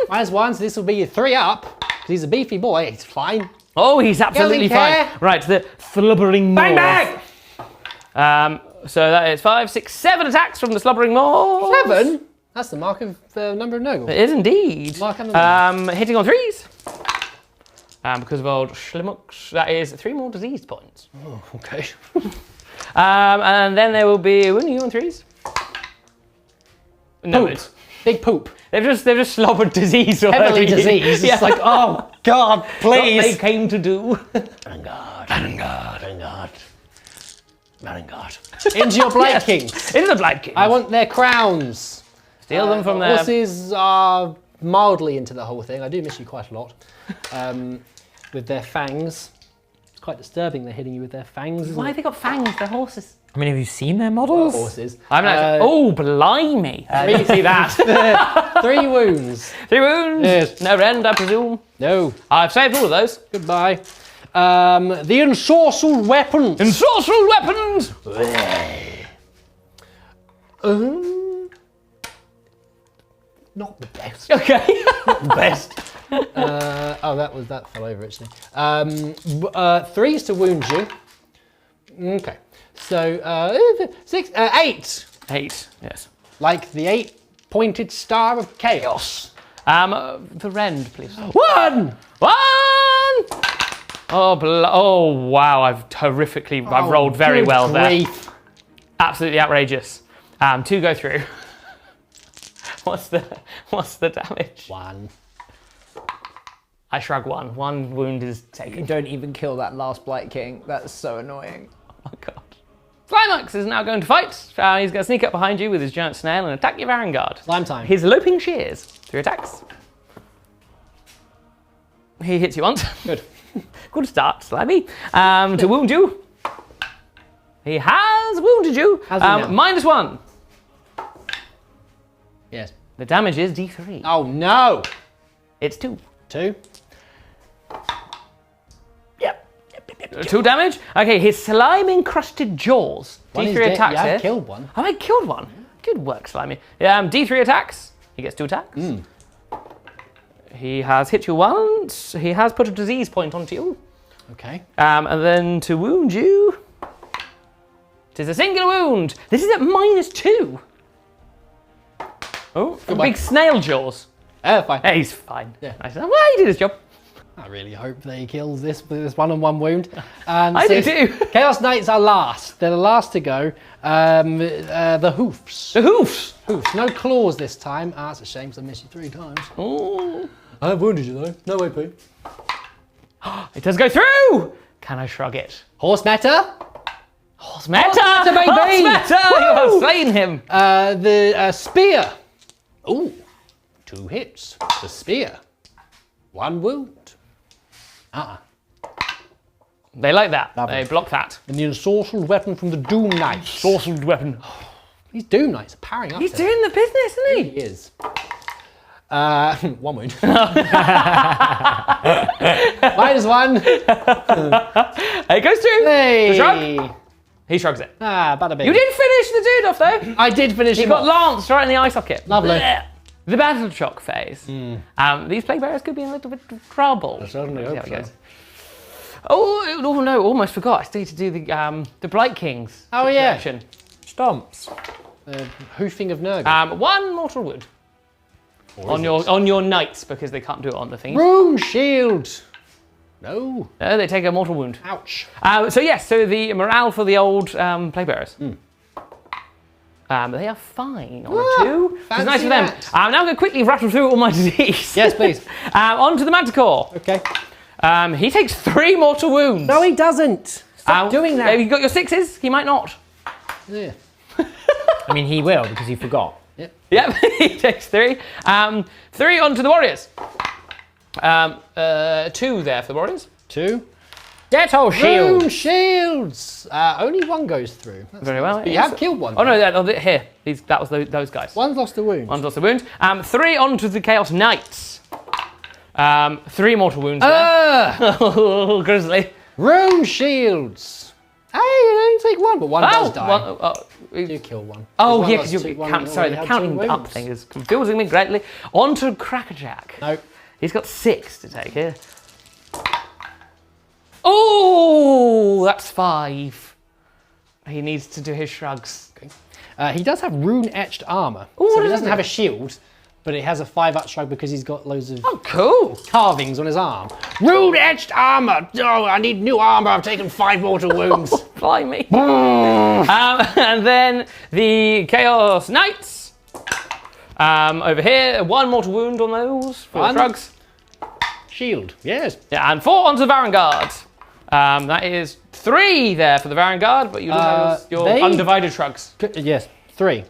S2: -1, so this will be a 3 up. He's a beefy boy. He's fine.
S3: Oh, he's absolutely
S2: Doesn't
S3: fine.
S2: care.
S3: Right, the Slubbering Maw.
S2: Bang bang.
S3: So that is 5, 6, 7 attacks from the Slubbering Maw.
S2: 7? That's the mark of number of Nurgle.
S3: It is indeed.
S2: Mark and the
S3: Hitting on 3s. Because of old Schlimmocks, that is 3 more disease points.
S2: Oh, okay.
S3: And then there will be wounding you on 3s. No,
S2: Poop. Big poop.
S3: they've just slobbered disease all
S2: Heavily
S3: over you.
S2: diseased.
S3: Yeah.
S2: It's like, oh, God,
S3: What
S2: please.
S3: they came to do.
S2: Into your Blight Kings.
S3: Into the Blight Kings.
S2: I want their crowns.
S3: Steal them from their...
S2: Horses are mildly into the whole thing. I do miss you quite a lot. With their fangs. It's quite disturbing they're hitting you with their fangs. Isn't
S3: Why have
S2: it?
S3: they got fangs? They're horses.
S4: I mean, have you seen their models?
S2: Horses.
S3: I'm not... oh, blimey. You can see that.
S2: 3 wounds.
S3: 3 wounds.
S2: Yes.
S3: No rend, I presume.
S2: No.
S3: I've saved all of those.
S2: Goodbye. The ensorcelled weapons.
S3: Ensorcelled weapons.
S2: Not the best.
S3: Okay.
S2: Not the best. That fell over actually. 3 is to wound you. Okay. So 8.
S3: 8, yes.
S2: Like the 8-pointed star of chaos.
S3: The rend, please.
S2: 1!
S3: Oh wow, I've rolled very well there. Absolutely outrageous. 2 go through. What's the damage?
S2: 1.
S3: I shrug 1. 1 wound is taken.
S4: You don't even kill that last Blight King. That's so annoying.
S3: Oh my god. Slimeax is now going to fight. He's going to sneak up behind you with his giant snail and attack your vanguard.
S2: Slime time.
S3: His loping shears. 3 attacks. He hits you once.
S2: Good.
S3: Good start, Slimy. To wound you. He has wounded you. -1.
S2: Yes.
S3: The damage is D3.
S2: Oh no!
S3: It's 2.
S2: 2.
S3: Yep. 2 damage. Okay, his slime-encrusted jaws.
S2: One is
S3: D3
S2: dead.
S3: attacks
S2: Yeah,
S3: here.
S2: I've killed one.
S3: Oh, I killed one. Good work, Slimy. D3 attacks. He gets 2 attacks. He has hit you once. He has put a disease point onto you.
S2: Okay.
S3: And then to wound you, it is a singular wound. This is at -2. Oh, big snail jaws.
S2: Fine.
S3: Hey, he's fine.
S2: Yeah.
S3: I said, well, he did his job.
S2: I really hope that he kills this with this one-on-one wound. And
S3: I do too.
S2: Chaos Knights are last. They're the last to go. The hoofs.
S3: The hoofs.
S2: Hoofs. No claws this time. That's a shame because I missed you 3 times.
S3: Oh.
S2: I have wounded you though. No way, Pooh.
S3: It does go through. Can I shrug it?
S2: Horse meta.
S3: Horse meta,
S2: baby!
S3: Horse meta! You have slain him.
S2: The spear. Ooh. 2 hits. The spear. 1 wound.
S3: They like that.
S2: Lovely.
S3: They block that.
S2: And the ensorcelled weapon from the Doom Knights.
S3: Sorcered weapon.
S2: These Doom Knights are powering up.
S3: He's
S2: today.
S3: doing the business, isn't he?
S2: He is. 1 wound. -1.
S3: It goes through.
S2: Hey.
S3: The shrug. He shrugs it.
S2: Bada bing.
S3: You did finish the dude off though.
S2: I did finish
S3: He
S2: him
S3: got
S2: off.
S3: lanced right in the eye socket.
S2: Lovely.
S3: Blech. The battle shock phase. These plague bearers could be in a little bit of trouble.
S2: I certainly hope so.
S3: Oh no! Almost forgot. I still need to do the Blight Kings.
S2: Oh, yeah.
S3: situation.
S4: Stomps.
S2: Hoofing of Nurgle.
S3: 1 mortal wound on your knights because they can't do it on the thing.
S2: Rune shield. No.
S3: No, they take a mortal wound.
S2: Ouch.
S3: So the morale for the old plague bearers. They are fine on a 2. It's nice for them.
S2: that.
S3: I'm now going to quickly rattle through all my disease.
S2: Yes, please.
S3: On to the Manticore.
S2: Okay.
S3: He takes 3 mortal wounds.
S2: No, he doesn't. Stop doing that.
S3: Have you got your 6s? He might not.
S2: Yeah.
S4: I mean, he will because he forgot.
S3: Yep, he takes 3. 3 onto the warriors. 2 there for the warriors.
S2: 2.
S4: Detto shield.
S2: Rune shields. Only 1 goes through.
S3: Very well.
S2: But you have killed 1.
S3: Oh no, here. That was those guys.
S2: 1's lost a wound.
S3: 1's lost a wound. 3 onto the Chaos Knights. 3 mortal wounds there. Oh, grizzly.
S2: Rune shields. Hey, you only take 1, but 1 does die. You kill 1.
S3: Oh,
S2: There's
S3: yeah,
S2: one
S3: because
S2: lost,
S3: you
S2: one
S3: count. Sorry,
S2: already
S3: the
S2: had
S3: counting
S2: 2
S3: up
S2: wounds.
S3: thing is confusing me greatly. On to Crackerjack.
S2: No.
S3: He's got 6 to take here. Oh, that's 5. He needs to do his shrugs.
S2: Okay. He does have rune-etched armour.
S3: Ooh,
S2: So he
S3: does
S2: doesn't
S3: it?
S2: have a shield, but it has a 5-up shrug because he's got loads of
S3: Oh, cool.
S2: carvings on his arm. Rune-etched armour! Oh, I need new armour. I've taken 5 mortal wounds.
S3: Blimey. And then the Chaos Knights. Over here, 1 mortal wound on those for
S2: 1.
S3: shrugs.
S2: Shield, yes.
S3: Yeah, and 4 onto the Varangard. That is 3 there for the Varangard, but you don't have your undivided shrugs.
S2: Yes, 3.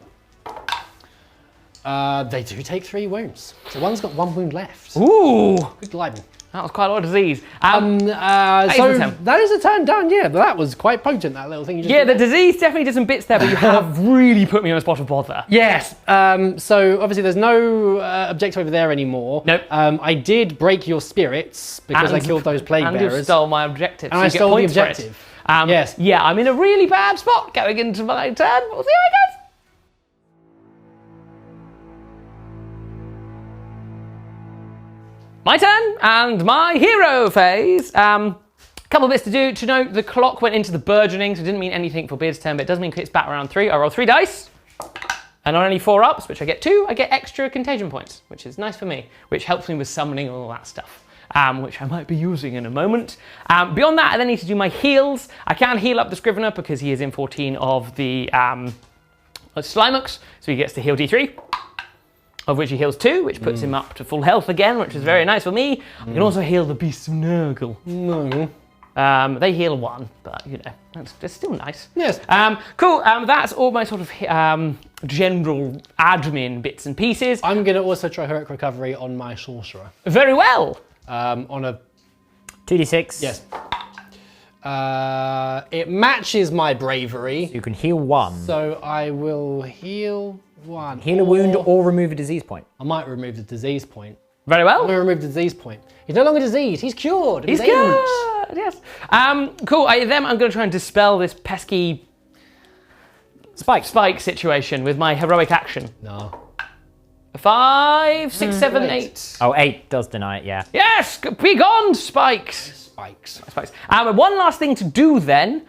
S2: They do take 3 wounds. So 1's got 1 wound left.
S3: Ooh,
S2: Good gliding.
S3: that was quite a lot of disease.
S2: So
S3: the turn.
S2: that is a turn done, yeah. But that was quite potent, that little thing you just
S3: Yeah,
S2: did.
S3: the disease definitely did some bits there, but you have really put me on a spot of bother.
S2: Yes. So obviously there's no objective over there anymore.
S3: Nope.
S2: I did break your spirits because I killed those plague
S3: And
S2: bearers.
S3: you stole my objective.
S2: And
S3: so
S2: I
S3: you get
S2: stole the
S3: points for it.
S2: objective.
S3: Yes. Yeah, I'm in a really bad spot going into my turn. We'll see how it goes. My turn and my hero phase. Couple of bits to do. To note, the clock went into the burgeoning, so it didn't mean anything for Beard's turn, but it does mean it's back around 3. I roll 3 dice. And on any 4 ups, which I get 2, I get extra contagion points, which is nice for me, which helps me with summoning and all that stuff, which I might be using in a moment. Beyond that, I then need to do my heals. I can heal up the Scrivener because he is in 14 of the Slimux, so he gets to heal D3, of which he heals 2, which puts him up to full health again, which is very nice for me. I can also heal the Beasts of Nurgle. They heal 1, but you know, it's still nice.
S2: Yes.
S3: Cool, that's all my sort of general admin bits and pieces.
S2: I'm going to also try Heroic Recovery on my Sorcerer.
S3: Very well.
S2: On a
S4: 2d6.
S2: Yes. It matches my bravery.
S4: You can heal 1.
S2: So I will heal 1.
S4: Heal a wound or remove a disease point.
S2: I might remove the disease point.
S3: Very
S2: I'm
S3: well.
S2: going to remove the disease point. He's no longer diseased. He's cured.
S3: He's good. Yes. Cool. I'm going to try and dispel this pesky spike situation with my heroic action.
S2: No.
S3: 5, 6, 7, 8.
S4: Oh, 8 does deny it, yeah.
S3: Yes! Be gone, spikes!
S2: Spikes.
S3: One last thing to do then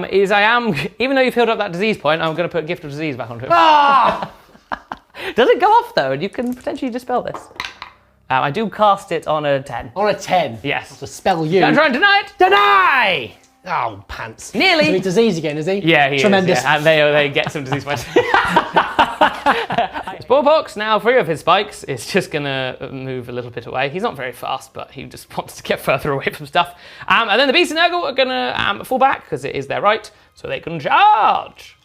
S3: is even though you've filled up that disease point, I'm going to put Gift of Disease back onto it.
S2: Ah!
S3: Does it go off though? And you can potentially dispel this. I do cast it on a 10.
S2: On a 10?
S3: Yes.
S2: To spell you.
S3: Can I try and deny it? Deny!
S2: Oh, pants.
S3: Nearly.
S2: So he's diseased again, is he?
S3: Yeah, he
S2: Tremendous.
S3: is. Yeah. And they get some disease points. Sporebox, now free of his spikes, is just going to move a little bit away. He's not very fast, but he just wants to get further away from stuff. And then the Beast and Nurgle are going to fall back, because it is their right, so they can charge.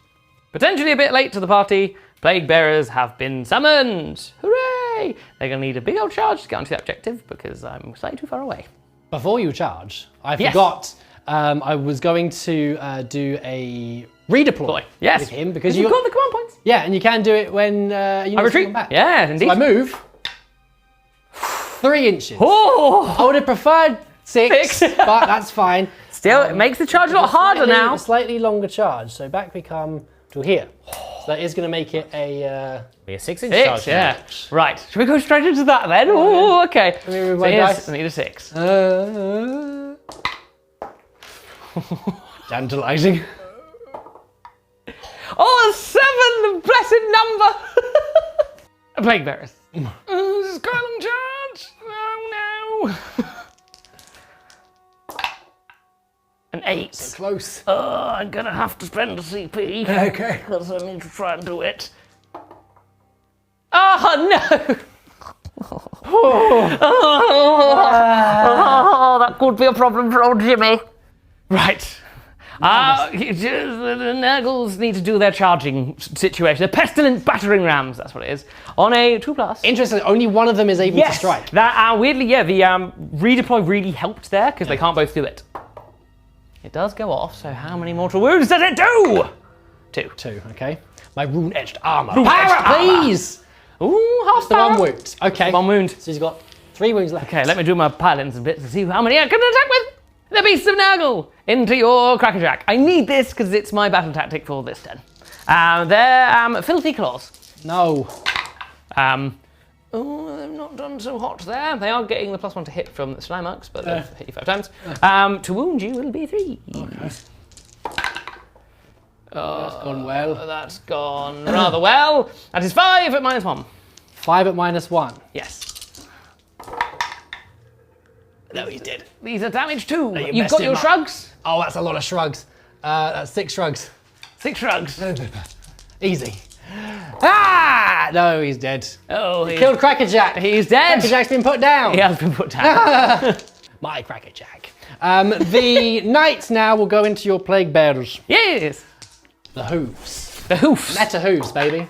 S3: Potentially a bit late to the party, Plague Bearers have been summoned. Hooray! They're going to need a big old charge to get onto the objective, because I'm slightly too far away.
S2: Before you charge, I forgot I was going to do a redeploy with him because
S3: you got the command points.
S2: Yeah, and you can do it when you
S3: retreat
S2: back.
S3: Yeah, indeed.
S2: So I move 3 inches.
S3: Oh!
S2: I would have preferred 6, but that's fine.
S3: Still, it makes the charge a lot harder now.
S2: A slightly longer charge. So back we come to here. So that is going to make it a
S4: 6-inch charge.
S3: Yeah. Right. Should we go straight into that then? Oh, okay.
S2: Let me remove my dice.
S3: I need a 6.
S2: Tantalizing.
S3: Oh, a 7, the blessed number. Plague Bearers. Skylam charge. Oh no. An 8.
S2: So close.
S3: Oh, I'm gonna have to spend a CP.
S2: Okay.
S3: Because I need to try and do it. Oh no. Oh, that could be a problem for old Jimmy. Right. The Nurgles need to do their charging situation. The pestilent battering rams, that's what it is. On a 2+.
S2: Interestingly, only one of them is able to strike.
S3: That weirdly, yeah, the redeploy really helped there because they can't both do it. It does go off, so how many mortal wounds does it do? 2.
S2: 2, okay. My rune-edged armor.
S3: Power,
S2: please!
S3: Ooh, half
S2: the
S3: power.
S2: 1 wound. Okay.
S3: 1 wound.
S2: So he's got 3 wounds left.
S3: Okay, let me do my pilings and bits to see how many I can attack with. The Beasts of Nurgle into your Crackerjack. I need this because it's my battle tactic for this turn. They're Filthy Claws.
S2: No.
S3: Oh, they've not done so hot there. They are getting the +1 to hit from the Slimux, but they've hit you 5 times. To wound you will be 3.
S2: Okay. That's gone well.
S3: That's gone rather well. That is 5 at -1.
S2: 5 at -1.
S3: Yes.
S2: No, he's dead.
S3: These are damage too.
S2: No,
S3: You've got your shrugs?
S2: Oh, that's a lot of shrugs. That's 6 shrugs.
S3: 6 shrugs.
S2: Easy. Ah! No, he's dead.
S3: Oh, he
S2: Killed Crackerjack.
S3: He's dead.
S2: Crackerjack's been put down.
S3: He has been put down.
S2: My Crackerjack. The knights now will go into your Plague Bearers.
S3: Yes.
S2: The hooves.
S3: The hoofs.
S2: Meta hooves, baby.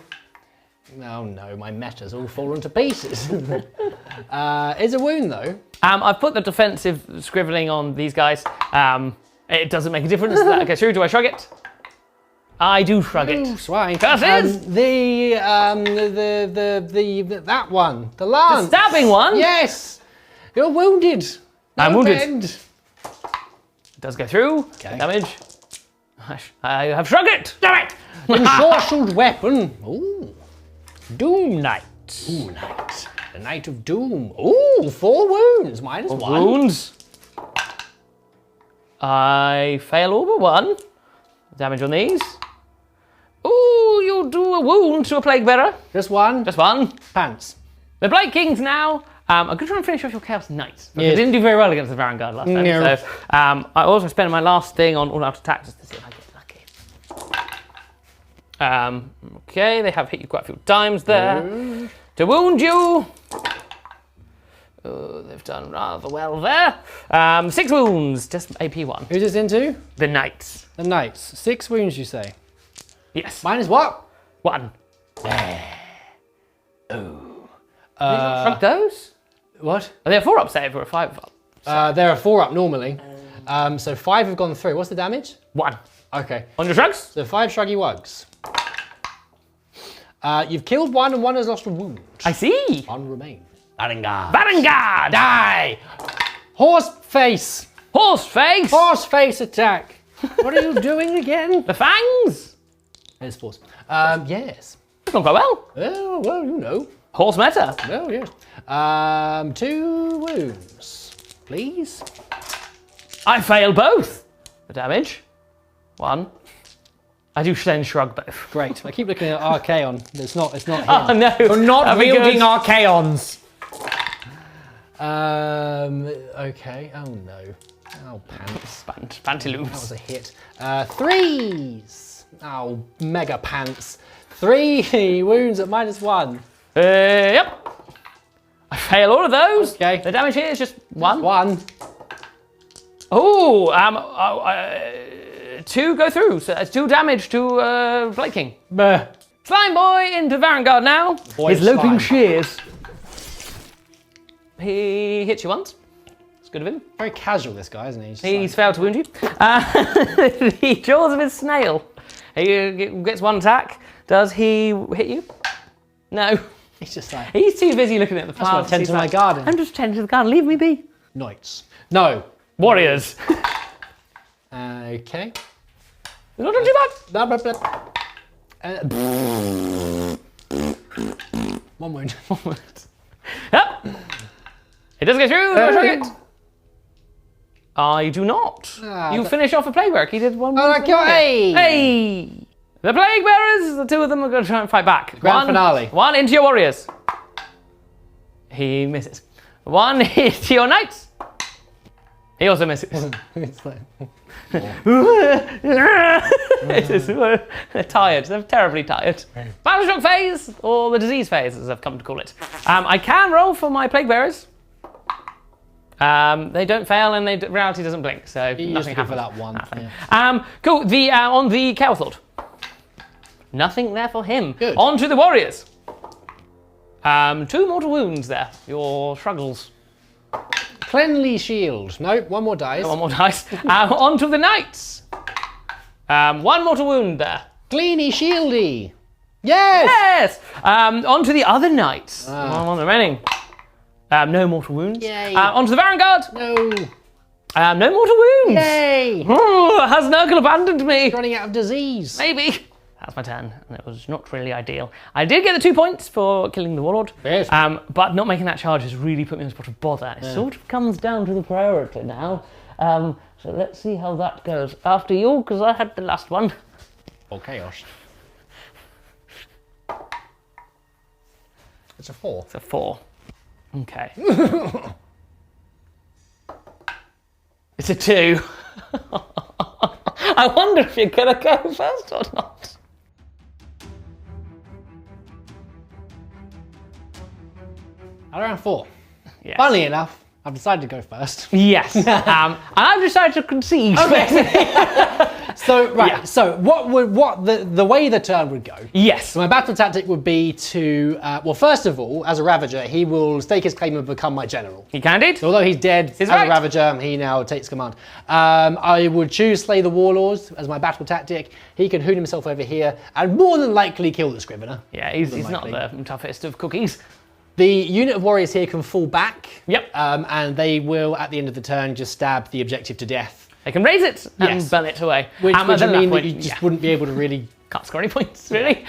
S2: Oh no, my meta's all fallen to pieces. It's a wound though.
S3: I've put the defensive scribbling on these guys. It doesn't make a difference. That gets through. Do I shrug it? I do shrug it.
S2: Swine.
S3: Curses!
S2: That one. The lance.
S3: The stabbing one?
S2: Yes. You're wounded.
S3: I'm wounded.
S2: Bend.
S3: It does go through.
S2: Okay.
S3: Damage. I have shrugged it. Damn it.
S2: Ensorcelled weapon. Ooh.
S4: Doom Knight.
S2: Ooh, nice. The Knight of Doom. Ooh, 4 wounds, minus 1.
S3: Wounds. I fail all but 1. Damage on these. Ooh, you'll do a wound to a Plague Bearer.
S2: Just 1.
S3: Just 1.
S2: Pants.
S3: The Blight Kings now. I'm going to try and finish off your Chaos Knights. Because
S2: Yes.
S3: I didn't do very well against the Vanguard last time.
S2: No.
S3: So I also spent my last thing on all-out attacks just to see if I get lucky. Okay, they have hit you quite a few times there. To wound you. Oh, they've done rather well there. 6 wounds, just AP 1.
S2: Who's this into?
S3: The Knights.
S2: The Knights. 6 wounds, you say?
S3: Yes.
S2: Minus what?
S3: 1.
S2: Oh.
S3: Shrug those?
S2: What?
S3: Are they a 4-up save or a 5-up?
S2: They're a 4-up normally. So 5 have gone through. What's the damage?
S3: 1.
S2: Okay.
S3: On your shrugs?
S2: So 5 shruggy wugs. You've killed 1 and 1 has lost a wound.
S3: I see.
S2: 1 remains. Vanguard.
S3: Vanguard!
S2: Die! Horse face!
S3: Horse face!
S2: Horse face attack! What are you doing again?
S3: The fangs!
S2: There's force. Yes.
S3: Not quite well.
S2: Oh, well, you know.
S3: Horse meta.
S2: Oh, yes. 2 wounds, please.
S3: I fail both. The damage. 1. I do then shrug both.
S2: Great. I keep looking at Archaon. It's not him.
S3: Oh no.
S4: You're not
S3: That'd be
S4: wielding
S3: good.
S4: Archaons.
S2: Okay. Oh no. Oh, pants. That
S3: Pantaloons.
S2: was a hit. 3s. Oh, mega pants. 3 wounds at minus 1.
S3: Yep. I fail all of those.
S2: Okay.
S3: The damage here is just 1.
S2: 1.
S3: Oh, 2 go through. So that's 2 damage to Blight King.
S2: Bleh.
S3: Slime Boy into Vanguard now.
S2: Boy
S3: His loping
S2: slime.
S3: shears. He hits you once. It's good of him.
S2: Very casual, this guy, isn't he?
S3: He's failed to wound you. The jaws of his snail. He gets 1 attack. Does he hit you? No.
S2: He's just like,
S3: He's too busy looking at the
S2: I just want
S3: plants.
S2: to tend
S3: He's
S2: to my
S3: like,
S2: garden.
S3: I'm just tending to the garden. Leave me be.
S2: Knights. No.
S3: Warriors.
S2: Okay.
S3: Not too bad.
S2: Blah, blah, blah. 1 wound.
S3: Yep. It does go through. No shrug it. I do not. You finish off a plague bearer. He did 1 wound.
S2: Oh, I got
S3: Hey!
S2: a.
S3: Hey! The plague bearers, the 2 of them are going to try and fight back.
S2: Grand finale.
S3: 1 into your warriors. He misses. 1 into your knights. He also misses.
S2: It's like,
S3: They're tired. They're terribly tired. Battle shock phase, or the disease phase, as I've come to call it. I can roll for my plague bearers. They don't fail, and reality doesn't blink, so
S2: you used
S3: nothing
S2: to go for
S3: happens.
S2: that one.
S3: Nothing.
S2: Yeah.
S3: Cool. The on the Chaos Lord. Nothing there for him.
S2: Good.
S3: On to the warriors. 2 mortal wounds there. Your struggles.
S2: Cleanly shield. No, 1 more dice.
S3: 1 more dice. On to the knights. 1 mortal wound there.
S2: Cleany shieldy. Yes.
S3: Yes. On to the other knights. 1 remaining. No mortal wounds.
S2: Yay.
S3: On to the Vanguard.
S2: No.
S3: No mortal wounds.
S2: Yay.
S3: Oh, has Nurgle abandoned me?
S2: Running out of disease.
S3: Maybe. That's my turn, and it was not really ideal. I did get the 2 points for killing the Warlord,
S2: Yes.
S3: but not making that charge has really put me in a spot of bother. It sort of comes down to the priority now. So let's see how that goes. After you, because I had the last one.
S2: Or chaos. It's a 4.
S3: It's a 4. Okay. It's a 2. I wonder if you're going to go first or not.
S2: At around 4.
S3: Yes.
S2: Funnily enough, I've decided to go first.
S3: Yes. And I've decided to concede.
S2: So right.
S3: Yeah.
S2: So what the way the turn would go?
S3: Yes.
S2: So my battle tactic would be to well, first of all, as a Ravager, he will stake his claim and become my general.
S3: He can indeed.
S2: So although he's dead as
S3: right.
S2: a Ravager, he now takes command. I would choose Slay the Warlords as my battle tactic. He can hoon himself over here and more than likely kill the Scrivener.
S3: Yeah, he's not
S2: likely.
S3: the toughest of cookies.
S2: The unit of warriors here can fall back.
S3: Yep.
S2: And they will, at the end of the turn, just stab the objective to death.
S3: They can raise it and
S2: Yes.
S3: burn it away.
S2: Which
S3: And
S2: would
S3: then at
S2: mean that
S3: point,
S2: you just wouldn't be able to really...
S3: can't score any points, really.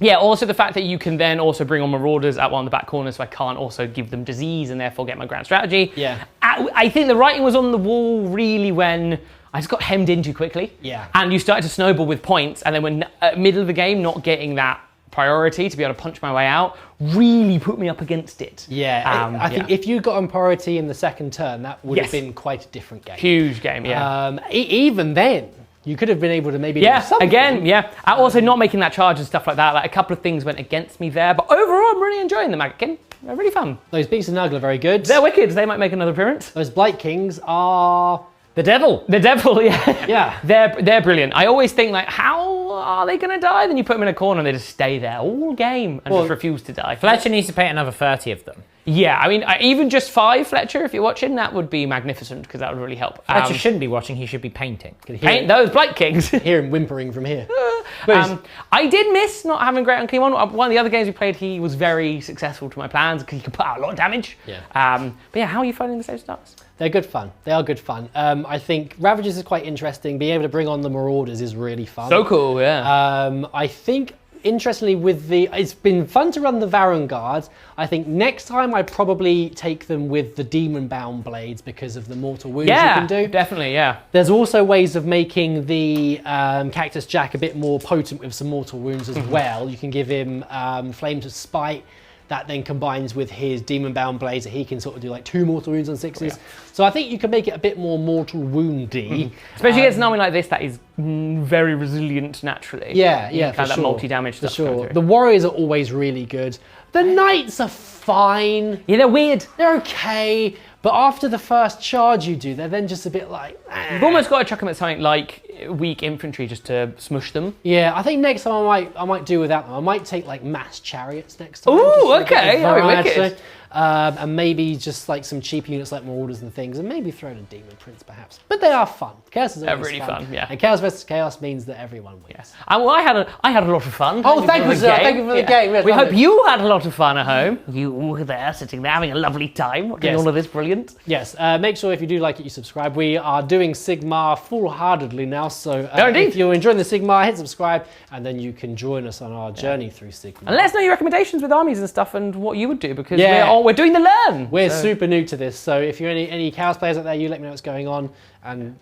S3: Yeah, also the fact that you can then also bring on Marauders out on the back corner, so I can't also give them disease and therefore get my grand strategy.
S2: Yeah.
S3: I think the writing was on the wall really when I just got hemmed in too quickly.
S2: Yeah.
S3: And you started to snowball with points, and then when middle of the game, not getting that priority to be able to punch my way out really put me up against it.
S2: Yeah, I think if you got on priority in the second turn, that would have been quite a different game.
S3: Huge game, yeah.
S2: Even then, you could have been able to maybe do something.
S3: Again, yeah. Also not making that charge and stuff like that. Like a couple of things went against me there, but overall I'm really enjoying the Maggotkin. They're really fun.
S2: Those Beasts of Nurgle are very good.
S3: They're wicked. They might make another appearance.
S2: Those Blight Kings are...
S3: The devil. The devil, yeah.
S2: Yeah.
S3: They're brilliant. I always think, like, how are they going to die? Then you put them in a corner and they just stay there all game and just refuse to die.
S4: Fletcher needs to paint another 30 of them.
S3: Yeah, I mean, even just 5, Fletcher, if you're watching, that would be magnificent because that would really help.
S4: Fletcher shouldn't be watching, he should be painting.
S3: Paint those Blight Kings.
S2: Hear him whimpering from here.
S3: I did miss not having Great Unclean One. One of the other games we played, he was very successful to my plans because he could put out a lot of damage.
S2: Yeah.
S3: But yeah, how are you finding the save starts?
S2: They're good fun. They are good fun. I think Ravagers is quite interesting. Being able to bring on the Marauders is really fun.
S3: So cool, yeah.
S2: I think, interestingly, it's been fun to run the Varan Guards. I think next time I probably take them with the Demon Bound Blades because of the mortal wounds you can do.
S3: Definitely, yeah.
S2: There's also ways of making the Cactus Jack a bit more potent with some mortal wounds as well. You can give him Flames of Spite. That then combines with his Demon Bound Blades that he can sort of do like 2 mortal wounds on 6s. Yeah. So I think you can make it a bit more mortal woundy.
S3: Especially against an army like this that is very resilient naturally.
S2: Yeah,
S3: for
S2: sure.
S3: That multi-damage stuff.
S2: For sure. The Warriors are always really good. The Knights are fine.
S3: Yeah, they're weird.
S2: They're okay. But after the first charge you do, they're then just a bit like...
S3: You've almost got to chuck them at something like weak infantry just to smush them.
S2: Yeah, I think next time I might do without them. I might take like mass chariots next time.
S3: Ooh, okay. That'd be wicked.
S2: And maybe just like some cheap units like Marauders and things, and maybe throw in a Demon Prince perhaps. But they are fun. Chaos is always
S3: really fun, yeah.
S2: And Chaos versus Chaos means that everyone wins.
S3: Yes. Well, I had a lot of fun.
S2: Oh, thank you, sir. Thank you for the game. Yes,
S3: we hope you had a lot of fun at home. You were there, sitting there, having a lovely time, watching all of this brilliant.
S2: Yes. Make sure if you do like it, you subscribe. We are doing Sigmar full-heartedly now, so if you're enjoying the Sigmar, hit subscribe, and then you can join us on our journey through Sigmar.
S3: And let us know your recommendations with armies and stuff, and what you would do, because we're doing the learn.
S2: We're super new to this, so if you're any Chaos players out there, you let me know what's going on. And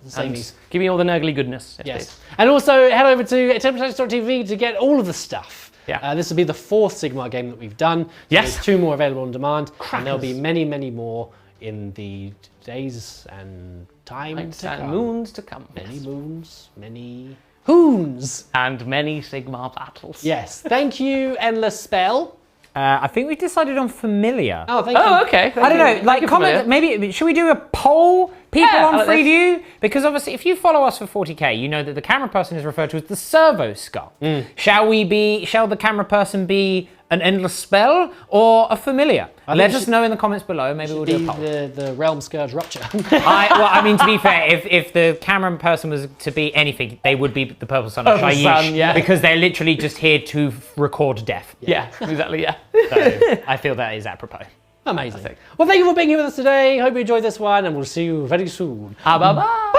S3: give me all the Nurgly goodness.
S2: Yes. And also head over to Preparatory to get all of the stuff.
S3: Yeah.
S2: This will be the 4th Sigmar game that we've done. So
S3: yes.
S2: There's 2 more available on demand.
S3: Crackers.
S2: And there'll be many, many more in the days and time to come.
S3: Moons to come.
S2: Many moons, many hoons.
S3: And many Sigmar battles.
S2: Yes. Thank you, Endless Spell.
S4: I think we decided on familiar.
S2: Oh, thank you.
S3: Oh, okay.
S4: I don't know. Like, comment. Maybe should we do a poll? People on Freeview? Because obviously, if you follow us for 40k, you know that the camera person is referred to as the Servo Skull. Shall the camera person be an Endless Spell or a familiar? Let us know in the comments below. Maybe we'll do a poll.
S2: The Realm Scourge Rupture.
S4: I mean, to be fair, if the camera person was to be anything, they would be the Purple Sun of Shaiish, because they're literally just here to record death.
S3: Yeah, exactly, yeah.
S4: So I feel that is apropos.
S2: Amazing. Well, thank you for being here with us today. Hope you enjoyed this one, and we'll see you very soon.
S3: Bye-bye.
S2: Bye.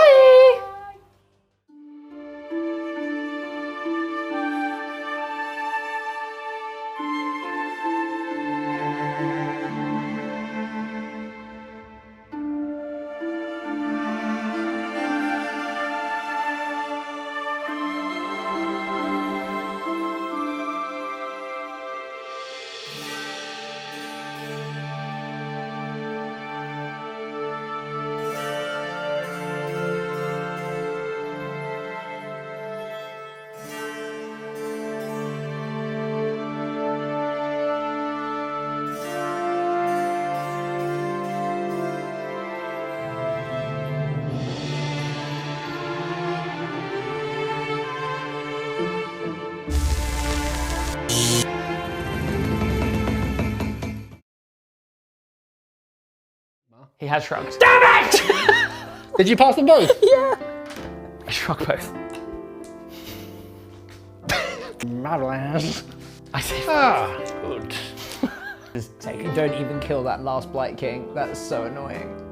S3: He has shrugged.
S2: Damn it! Did you pass them both?
S3: Yeah. I shrug both.
S2: Marvelous.
S3: I say
S2: good.
S4: Don't even kill that last Blight King. That's so annoying.